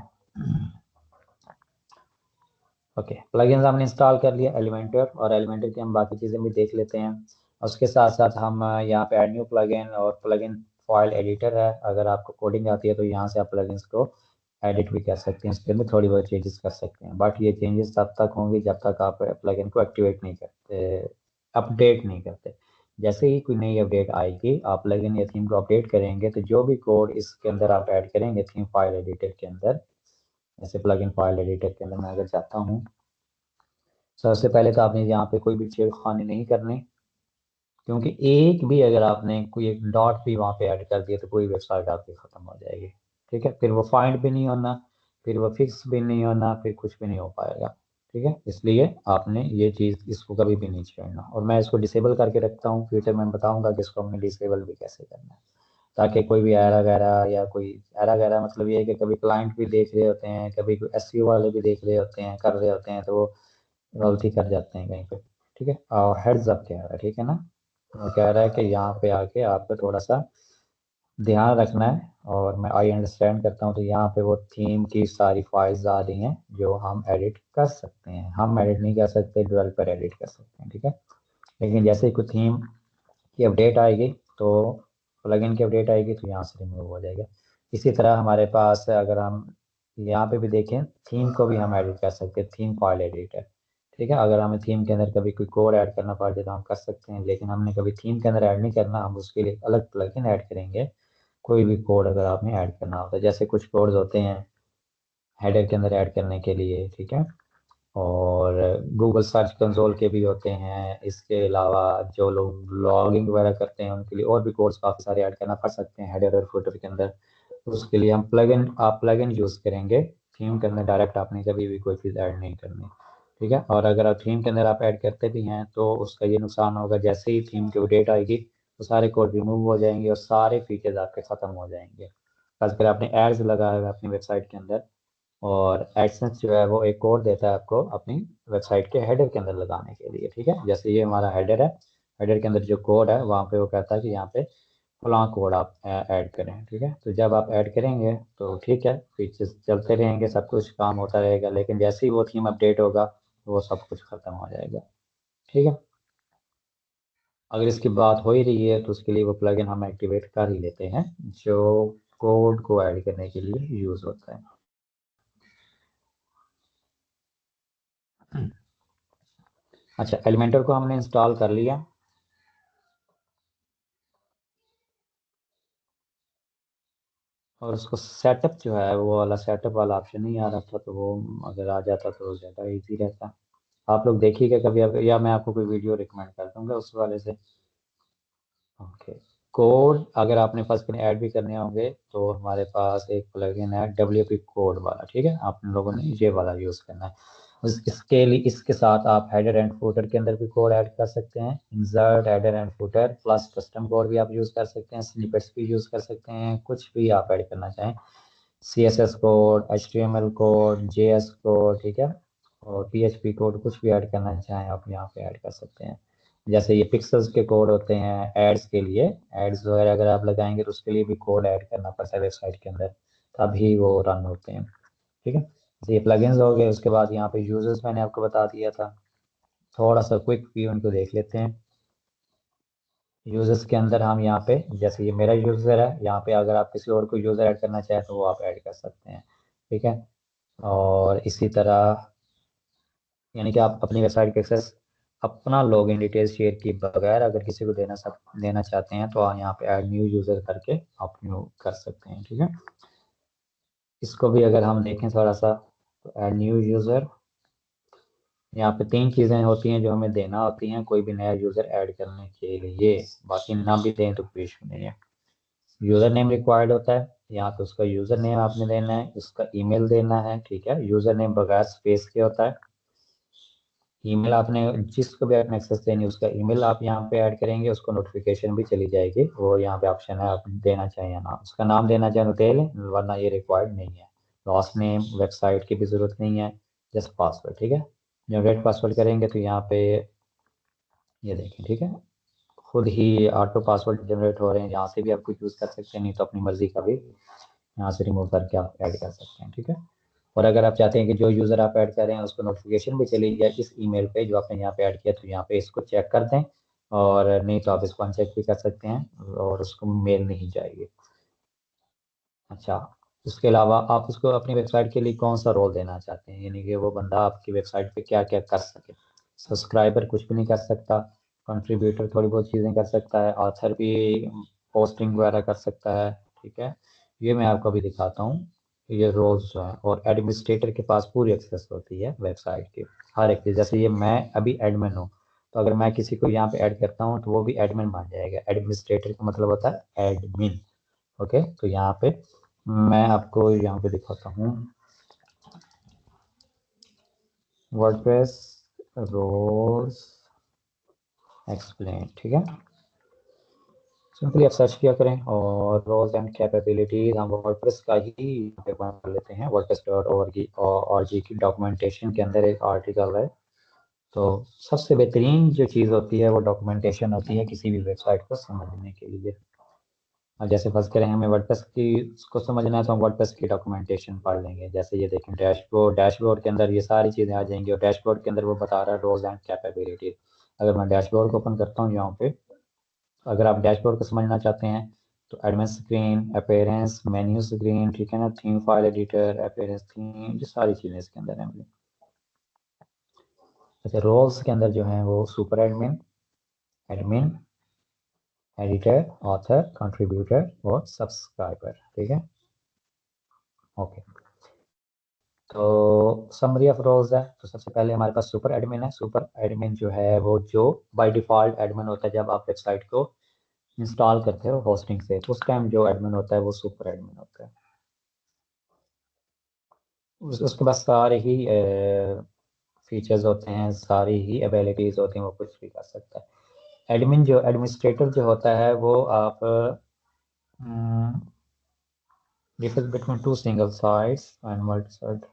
Speaker 1: ओके, प्लगइन्स हमने इंस्टॉल कर लिया एलिमेंटर, और एलिमेंटर की हम बाकी चीज़ें भी देख लेते हैं। उसके साथ साथ हम यहाँ पे ऐड न्यू प्लगइन और प्लगइन फाइल एडिटर है, अगर आपको कोडिंग आती है तो यहाँ से आप प्लगइन्स को एडिट भी कर सकते हैं, उसके अंदर थोड़ी बहुत चेंजेस कर सकते हैं, बट ये चेंजेस तब तक होंगी जब तक आप प्लगइन को एक्टिवेट नहीं करते, अपडेट नहीं करते। जैसे ही कोई नई अपडेट आएगी, आप प्लगइन या थीम को अपडेट करेंगे, तो जो भी कोड इसके अंदर आप ऐड करेंगे थीम फाइल एडिटर के अंदर, जैसे प्लगइन फाइल एडिटर के अंदर मैं अगर जाता हूँ, सबसे पहले तो आपने यहाँ पे कोई भी छेड़खानी नहीं करनी, क्योंकि एक भी अगर आपने कोई एक डॉट भी वहाँ पे ऐड कर दिया तो पूरी वेबसाइट आपकी ख़त्म हो जाएगी। ठीक है, फिर वो फाइंड भी नहीं होना, फिर वो फिक्स भी नहीं होना, फिर कुछ भी नहीं हो पाएगा। ठीक है, इसलिए आपने ये चीज़ इसको कभी भी नहीं छेड़ना, और मैं इसको डिसेबल करके रखता हूँ, फ्यूचर में बताऊँगा कि इसको हमने डिसेबल भी कैसे करना है, ताकि कोई भी एरा गैरा या कोई एरा गैरा, मतलब ये है कि कभी क्लाइंट भी देख रहे होते हैं, कभी एसईओ वाले भी देख रहे होते हैं, कर रहे होते हैं, तो वो गलती कर जाते हैं कहीं पे। ठीक है, और हेड्स अप कह रहा है, ठीक है ना, वो कह रहा है कि यहाँ पे आके आपको थोड़ा सा ध्यान रखना है, और मैं आई अंडरस्टैंड करता हूँ। तो यहाँ पे वो थीम की सारी फाइल्स आ रही हैं जो हम एडिट कर सकते हैं, हम एडिट नहीं कर सकते, डेवलपर एडिट कर सकते हैं। ठीक है, लेकिन जैसे ही कोई थीम की अपडेट आएगी, तो प्लगइन की अपडेट आएगी, तो यहाँ से रिमूव हो जाएगा। इसी तरह हमारे पास अगर हम यहाँ पे भी देखें, थीम को भी हम एडिट कर सकते हैं, थीम फाइल एडिटर। ठीक है, अगर हमें थीम के अंदर कभी कोई कोड ऐड करना पड़ जाए तो हम कर सकते हैं, लेकिन हमने कभी थीम के अंदर ऐड नहीं करना, हम उसके लिए अलग प्लगइन ऐड करेंगे। कोई भी कोड अगर आपने ऐड करना होता है, जैसे कुछ कोड्स होते हैं हेडर के अंदर ऐड करने के लिए, ठीक है, और गूगल सर्च कंसोल के भी होते हैं। इसके अलावा जो लोग लॉगिंग वगैरह करते हैं उनके लिए और भी कोर्स काफ़ी सारे ऐड करना पड़ सकते हैं हेडर और फुटर के अंदर। तो उसके लिए हम प्लगइन यूज़ करेंगे, थीम के अंदर डायरेक्ट आपने कभी भी कोई चीज़ ऐड नहीं करनी। ठीक है, और अगर आप थीम के अंदर आप ऐड करते भी हैं तो उसका ये नुकसान होगा, जैसे ही थीम की अपडेट आएगी तो सारे कोड रिमूव हो जाएंगे और सारे फीचर्स आपके ख़त्म हो जाएंगे। खासकर आपने एड्स लगाया हुआ है अपनी वेबसाइट के अंदर, और एडसेंस जो है वो एक कोड देता है आपको अपनी वेबसाइट के हेडर के अंदर लगाने के लिए। ठीक है, जैसे ये हमारा हेडर है, हेडर के अंदर जो कोड है वहाँ पे वो कहता है कि यहाँ पे फलां कोड आप ऐड करें। ठीक है, तो जब आप ऐड करेंगे तो ठीक है, फीचर्स चलते रहेंगे, सब कुछ काम होता रहेगा, लेकिन जैसे ही वो थीम अपडेट होगा तो वो सब कुछ ख़त्म हो जाएगा। ठीक है, अगर इसकी बात हो ही रही है तो उसके लिए वो प्लगइन हम एक्टिवेट कर ही लेते हैं जो कोड को ऐड करने के लिए यूज़ होता है। अच्छा, एलिमेंटर को हमने इंस्टॉल कर लिया, और उसको सेटअप जो है वो वाला सेटअप वाला ऑप्शन नहीं आ रहा था, तो वो अगर आ जाता तो ज़्यादा इजी रहता। आप लोग देखिएगा कभी, या मैं आपको कोई वीडियो रिकमेंड कर दूंगा उस वाले से। ओके, कोड अगर आपने फर्स्ट में ऐड भी करने होंगे तो हमारे पास एक प्लगइन है WP कोड वाला। ठीक है, आप लोगों ने ये वाला यूज़ करना है। इसके लिए इसके साथ आप हेडर एंड फुटर के अंदर भी कोड ऐड कर सकते हैं, insert header and footer plus custom code भी आप यूज़ कर सकते हैं, स्निपेट्स भी यूज़ कर सकते हैं, कुछ भी आप ऐड करना चाहें, CSS code, HTML code, JS code, ठीक है, और PHP कोड, कुछ भी ऐड करना चाहें आप यहाँ पे ऐड कर सकते हैं। जैसे ये पिक्सेल्स के कोड होते हैं एड्स के लिए, एड्स वगैरह अगर आप लगाएंगे तो उसके लिए भी कोड ऐड करना पड़ता है वेबसाइट के अंदर, तभी वो रन होते हैं। ठीक है, तो ये प्लगइन्स हो गए। उसके बाद यहाँ पे यूजर्स मैंने आपको बता दिया था, थोड़ा सा क्विक व्यू इनको देख लेते हैं। यूजर्स के अंदर हम यहाँ पे, जैसे ये मेरा यूजर है, यहाँ पे अगर आप किसी और को यूजर ऐड करना चाहें तो वो आप ऐड कर सकते हैं। ठीक है, और इसी तरह यानी कि आप अपनी वेबसाइट के एक्सेस अपना लॉगिन डिटेल्स शेयर किए बगैर अगर किसी को देना चाहते हैं तो आप यहाँ पे ऐड न्यू यूज़र करके आप न्यू कर सकते हैं। ठीक है, इसको भी अगर हम देखें थोड़ा सा, तो ऐड न्यू यूज़र, यहाँ पे तीन चीज़ें होती हैं जो हमें देना होती हैं कोई भी नया यूज़र ऐड करने के लिए, बाकी ना भी दें तो कोई इशू नहीं है। यूज़र नेम रिक्वायर्ड होता है, यहाँ पे उसका यूज़र नेम आपने देना है, उसका ईमेल देना है। ठीक है, यूज़र नेम बगैर स्पेस के होता है, ईमेल आपने जिसको भी आपने एक्सेस देनी है उसका ईमेल आप यहाँ पे ऐड करेंगे, उसको नोटिफिकेशन भी चली जाएगी, वो यहाँ पे ऑप्शन है, आप देना चाहिए या नाम, उसका नाम देना चाहें तो दे लें, वरना ये रिक्वायर्ड नहीं है। लास्ट नेम, वेबसाइट की भी ज़रूरत नहीं है, जस्ट पासवर्ड। ठीक है, जनरेट पासवर्ड करेंगे तो यहाँ पे ये देखें, ठीक है, खुद ही ऑटो पासवर्ड जनरेट हो रहे हैं। यहाँ से भी आप कुछ यूज़ कर सकते हैं, नहीं तो अपनी मर्जी का भी यहाँ से रिमूव करके आप ऐड कर सकते हैं, ठीक है। और अगर आप चाहते हैं कि जो यूज़र आप ऐड कर रहे हैं उसको नोटिफिकेशन भी चली जाए इस ईमेल पे जो आपने यहाँ पे ऐड किया, तो यहाँ पे इसको चेक कर दें, और नहीं तो आप इसको अनचेक भी कर सकते हैं और उसको मेल नहीं जाएगी। अच्छा, उसके अलावा आप उसको अपनी वेबसाइट के लिए कौन सा रोल देना चाहते हैं, यानी कि वो बंदा आपकी वेबसाइट पे क्या क्या कर सके। सब्सक्राइबर कुछ भी नहीं कर सकता, कंट्रीब्यूटर थोड़ी बहुत चीज़ें कर सकता है, ऑथर भी पोस्टिंग वगैरह कर सकता है, ठीक है। ये मैं आपको अभी दिखाता हूँ, ये रोल्स जो है, और एडमिनिस्ट्रेटर के पास पूरी एक्सेस होती है वेबसाइट की हर एक चीज़। जैसे ये मैं अभी एडमिन हूँ, तो अगर मैं किसी को यहाँ पे ऐड करता हूँ तो वो भी एडमिन मान जाएगा। एडमिनिस्ट्रेटर का मतलब होता है एडमिन। ओके, तो यहाँ पे मैं आपको यहाँ पे दिखाता हूँ वर्डप्रेस रोल्स एक्सप्लेन, ठीक है। सिंपली आप सर्च किया करें और रोल्स एंड कैपेबिलिटीज, हम वर्डप्रेस का ही यहाँ पे बना लेते हैं। वर्डप्रेस डॉट org की डॉक्यूमेंटेशन के अंदर एक आर्टिकल है। तो सबसे बेहतरीन जो चीज़ होती है वो डॉक्यूमेंटेशन होती है किसी भी वेबसाइट को समझने के लिए। और जैसे फर्स्ट करें हमें वर्डप्रेस की उसको समझना है तो हम वर्डप्रेस की डॉक्यूमेंटेशन पढ़ लेंगे। जैसे ये देखें डैशबोर्ड, डैशबोर्ड के अंदर ये सारी चीज़ें आ जाएंगी, और डैशबोर्ड के अंदर वो बता रहा है रोल्स एंड कैपेबिलिटीज। अगर मैं डैशबोर्ड को ओपन करता हूँ यहाँ पे, अगर आप डैशबोर्ड को समझना चाहते हैं तो admin screen, appearance, menu screen, ठीक है ना, theme file editor, appearance theme, ये सारी चीज़ें इसके अंदर हैं। जैसे रोल्स के अंदर जो है वो super admin, admin, editor, author, contributor और सब्सक्राइबर, ठीक है। ओके, तो समरी ऑफ रोल्स है। तो सबसे पहले हमारे पास सुपर एडमिन है। सुपर एडमिन जो है वो जो बाय डिफॉल्ट एडमिन होता है, जब आप वेबसाइट को इंस्टॉल करते हो होस्टिंग से, तो उस टाइम जो एडमिन होता है वो सुपर एडमिन होता है। उसके पास सारे ही फीचर्स होते हैं, सारी ही एबिलिटीज होती हैं, वो कुछ भी कर सकता है। एडमिन जो एडमिनिस्ट्रेटर जो होता है वो आप difference between two single sites and multi site,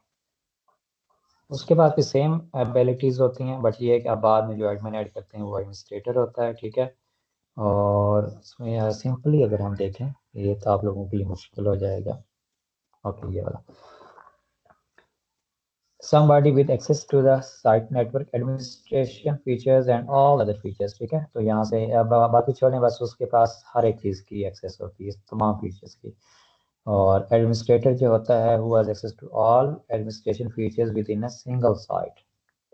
Speaker 1: उसके पास भी सेम एबिलिटीज होती हैं, बट ये है कि अब बाद में जो एडमिन ऐड करते हैं वो एडमिनिस्ट्रेटर होता है, ठीक है। और इसमें सिंपली अगर हम देखें, ये तो आप लोगों के लिए मुश्किल हो जाएगा। ओके, ये वाला somebody with access to the site network administration features and all other features, ठीक है। तो यहाँ से अब बाकी छोड़ने, बस उसके पास हर एक चीज़ की एक्सेस होती है, तमाम फीचर्स की। और एडमिनिस्ट्रेटर जो होता है who has access to all administration features within a single site,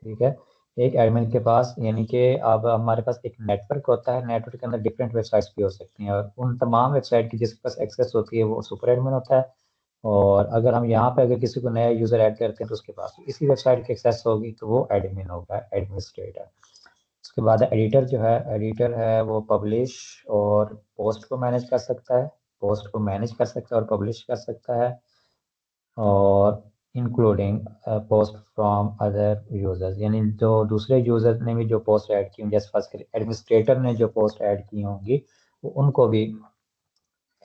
Speaker 1: ठीक है। एक एडमिन के पास, यानी कि अब हमारे पास एक नेटवर्क होता है, नेटवर्क के अंदर डिफरेंट वेबसाइट्स भी हो सकती हैं, और उन तमाम वेबसाइट की जिसके पास एक्सेस होती है वो सुपर एडमिन होता है। और अगर हम यहाँ पे अगर किसी को नया यूजर ऐड करते हैं तो उसके पास इसी वेबसाइट की एक्सेस होगी, तो वो एडमिन होगा, एडमिनिस्ट्रेटर। उसके बाद एडिटर जो है, एडिटर है वो पब्लिश और पोस्ट को मैनेज कर सकता है, पोस्ट को मैनेज कर सकता है और पब्लिश कर सकता है, और including post from other users, यानी जो दूसरे यूजर्स ने भी जो पोस्ट ऐड की होंगी, जैसे फर्स्ट एडमिनिस्ट्रेटर ने जो पोस्ट ऐड की होंगी वो उनको भी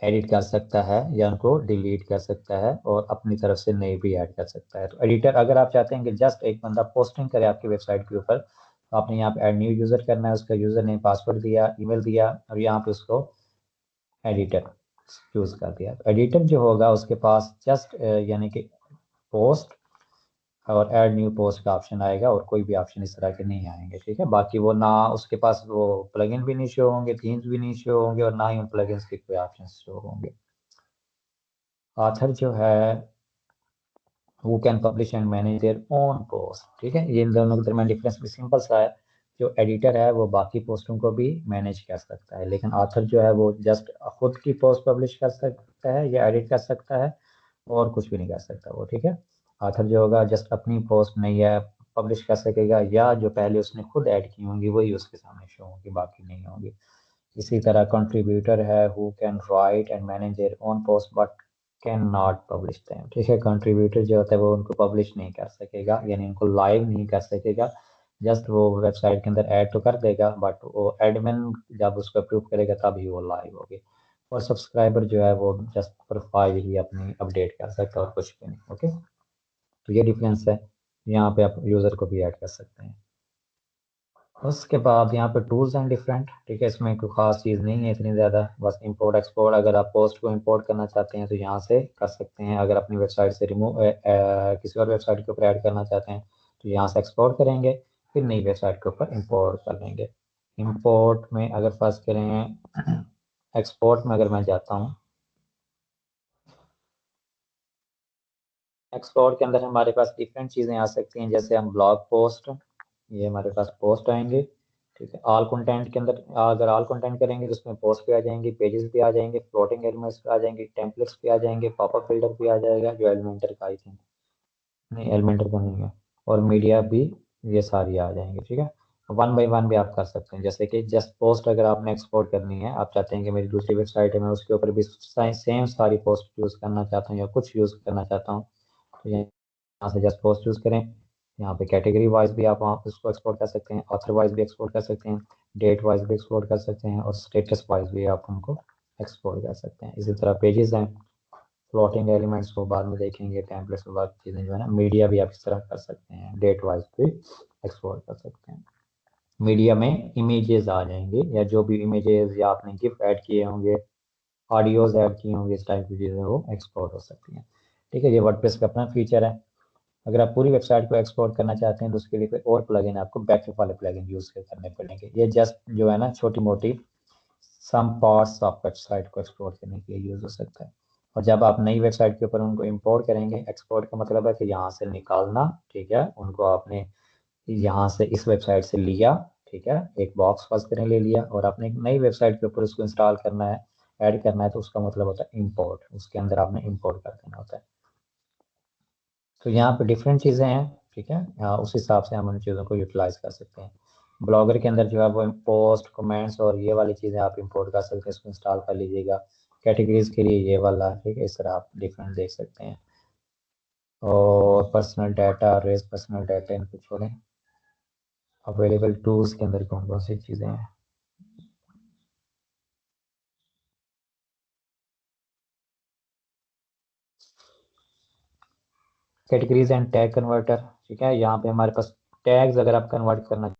Speaker 1: एडिट कर सकता है या उनको डिलीट कर सकता है, और अपनी तरफ से नई भी ऐड कर सकता है। तो एडिटर, अगर आप चाहते हैं कि जस्ट एक बंदा पोस्टिंग करे आपकी वेबसाइट के ऊपर, तो आपने यहाँ पे ऐड न्यू यूजर करना है, उसका यूजर नेम, पासवर्ड दिया, ईमेल दिया, और यहाँ पे उसको एडिटर चूज कर दिया। तो एडिटर जो होगा उसके पास जस्ट यानी कि पोस्ट और ऐड न्यू पोस्ट का ऑप्शन आएगा, और कोई भी ऑप्शन इस तरह के नहीं आएंगे, ठीक है। बाकी वो ना उसके पास वो प्लगइन भी नहीं शो होंगे, थीम्स भी नहीं शो होंगे, और ना ही उन प्लगइन्स के कोई ऑप्शन शो होंगे। ऑथर जो है who can publish and manage their own post, ठीक है। ये इन दोनों के दरमियान डिफरेंस भी सिंपल सा है। जो एडिटर है वो बाकी पोस्टों को भी मैनेज कर सकता है, लेकिन ऑथर जो है वो जस्ट खुद की पोस्ट पब्लिश कर सकता है या एडिट कर सकता है, और कुछ भी नहीं कर सकता वो, ठीक है। ऑथर जो होगा जस्ट अपनी पोस्ट नहीं है पब्लिश कर सकेगा, या जो पहले उसने खुद ऐड की होंगी वही उसके सामने शो होंगी, बाकी नहीं होंगी। इसी तरह कंट्रीब्यूटर है who can write and manage their own post but can not publish them, ठीक है। कंट्रीब्यूटर जो होता है वो उनको पब्लिश नहीं कर सकेगा, यानी उनको लाइव नहीं कर सकेगा। जस्ट वो वेबसाइट के अंदर ऐड तो कर देगा, बट वो एडमिन जब उसको अप्रूव करेगा तभी वो लाइव होगी। और सब्सक्राइबर जो है वो जस्ट प्रोफाइल ही अपनी अपडेट कर सकता है और कुछ भी नहीं, ओके। तो ये डिफरेंस है। यहाँ पे आप यूज़र को भी ऐड कर सकते हैं। उसके बाद यहाँ पे टूल्स एंड डिफरेंट, ठीक है, इसमें कोई खास चीज़ नहीं है इतनी ज़्यादा, बस इंपोर्ट एक्सपोर्ट। अगर आप पोस्ट को इंपोर्ट करना चाहते हैं तो यहाँ से कर सकते हैं। अगर अपनी वेबसाइट से रिमूव किसी और वेबसाइट के ऊपर ऐड करना चाहते हैं तो यहाँ से एक्सपोर्ट करेंगे, फिर नई वेबसाइट के ऊपर इंपोर्ट कर लेंगे। इंपोर्ट में अगर फर्स्ट करें, एक्सपोर्ट में अगर मैं जाता हूँ, एक्सपोर्ट के अंदर हमारे पास डिफरेंट चीज़ें आ सकती हैं, जैसे हम ब्लॉग पोस्ट, ये हमारे पास पोस्ट आएंगे, ठीक है। ऑल कंटेंट के अंदर अगर ऑल कंटेंट करेंगे तो उसमें पोस्ट भी आ जाएंगे, पेजेस भी आ जाएंगे, फ्लोटिंग एलिमेंट्स भी आ जाएंगे, टेम्पलेट्स भी आ जाएंगे, पॉपअप फिल्टर भी आ जाएगा, जो एलिमेंटर का आई थिंक, नहीं एलिमेंटर का नहीं है, और मीडिया भी, ये सारी आ जाएंगे, ठीक है। वन बाई वन भी आप कर सकते हैं, जैसे कि जस्ट पोस्ट अगर आपने एक्सपोर्ट करनी है, आप चाहते हैं कि मेरी दूसरी वेबसाइट है, मैं उसके ऊपर भी सेम सारी पोस्ट यूज़ करना चाहता हूँ या कुछ यूज़ करना चाहता हूँ, तो यहाँ से जस्ट पोस्ट यूज़ करें। यहाँ पे कैटेगरी वाइज भी आप वहाँ उसको एक्सपोर्ट कर सकते हैं, ऑथर वाइज भी एक्सपोर्ट कर सकते हैं, डेट वाइज भी एक्सपोर्ट कर सकते हैं, और स्टेटस वाइज भी आप उनको एक्सपोर्ट कर सकते हैं। इसी तरह पेजेस हैं, फ्लोटिंग एलिमेंट्स को बाद में देखेंगे, टेम्पलेट्स को बाद चीज़ें जो है ना, मीडिया भी आप इस तरह कर सकते हैं, डेट वाइज भी एक्सपोर्ट कर सकते हैं। मीडिया में इमेजेस आ जाएंगे, या जो भी इमेजेस या आपने गिफ ऐड किए होंगे, ऑडियोज ऐड किए होंगे, इस टाइप की चीज़ें वो एक्सपोर्ट हो सकती हैं, ठीक है। ये वर्डप्रेस का अपना फीचर है। अगर आप पूरी वेबसाइट को एक्सपोर्ट करना चाहते हैं तो उसके लिए कोई और प्लगइन आपको बैकअप वाले प्लगइन यूज़ करने पड़ेंगे। ये जस्ट जो है ना, छोटी मोटी सम पार्ट्स ऑफ वेबसाइट को एक्सपोर्ट करने के लिए यूज़ हो सकता है। और जब आप नई वेबसाइट के ऊपर उनको इंपोर्ट करेंगे, एक्सपोर्ट का मतलब है कि यहाँ से निकालना, ठीक है, उनको आपने यहाँ से इस वेबसाइट से लिया, ठीक है, एक बॉक्स फर्स्ट करने ले लिया, और आपने एक नई वेबसाइट के ऊपर उसको इंस्टॉल करना है, ऐड करना है, तो उसका मतलब होता है इंपोर्ट, उसके अंदर आपने इंपोर्ट कर देना होता है। तो यहाँ पे डिफरेंट चीज़ें हैं, ठीक है, उस हिसाब से हम उन चीज़ों को यूटिलाइज कर सकते हैं। ब्लॉगर के अंदर जो है वो पोस्ट कमेंट्स और ये वाली चीज़ें आप इंपोर्ट कर सकते हैं, इसको इंस्टॉल कर लीजिएगा। कैटेगरीज के लिए ये वाला, ठीक है, इस तरह आप डिफरेंट देख सकते हैं। और पर्सनल डाटा, रेस पर्सनल डाटा, इनको छोड़ें। अवेलेबल टूल्स के अंदर कौन कौन सी चीज़ें हैं, कैटेगरीज एंड टैग कन्वर्टर, ठीक है। यहाँ पे हमारे पास टैग्स अगर आप कन्वर्ट करना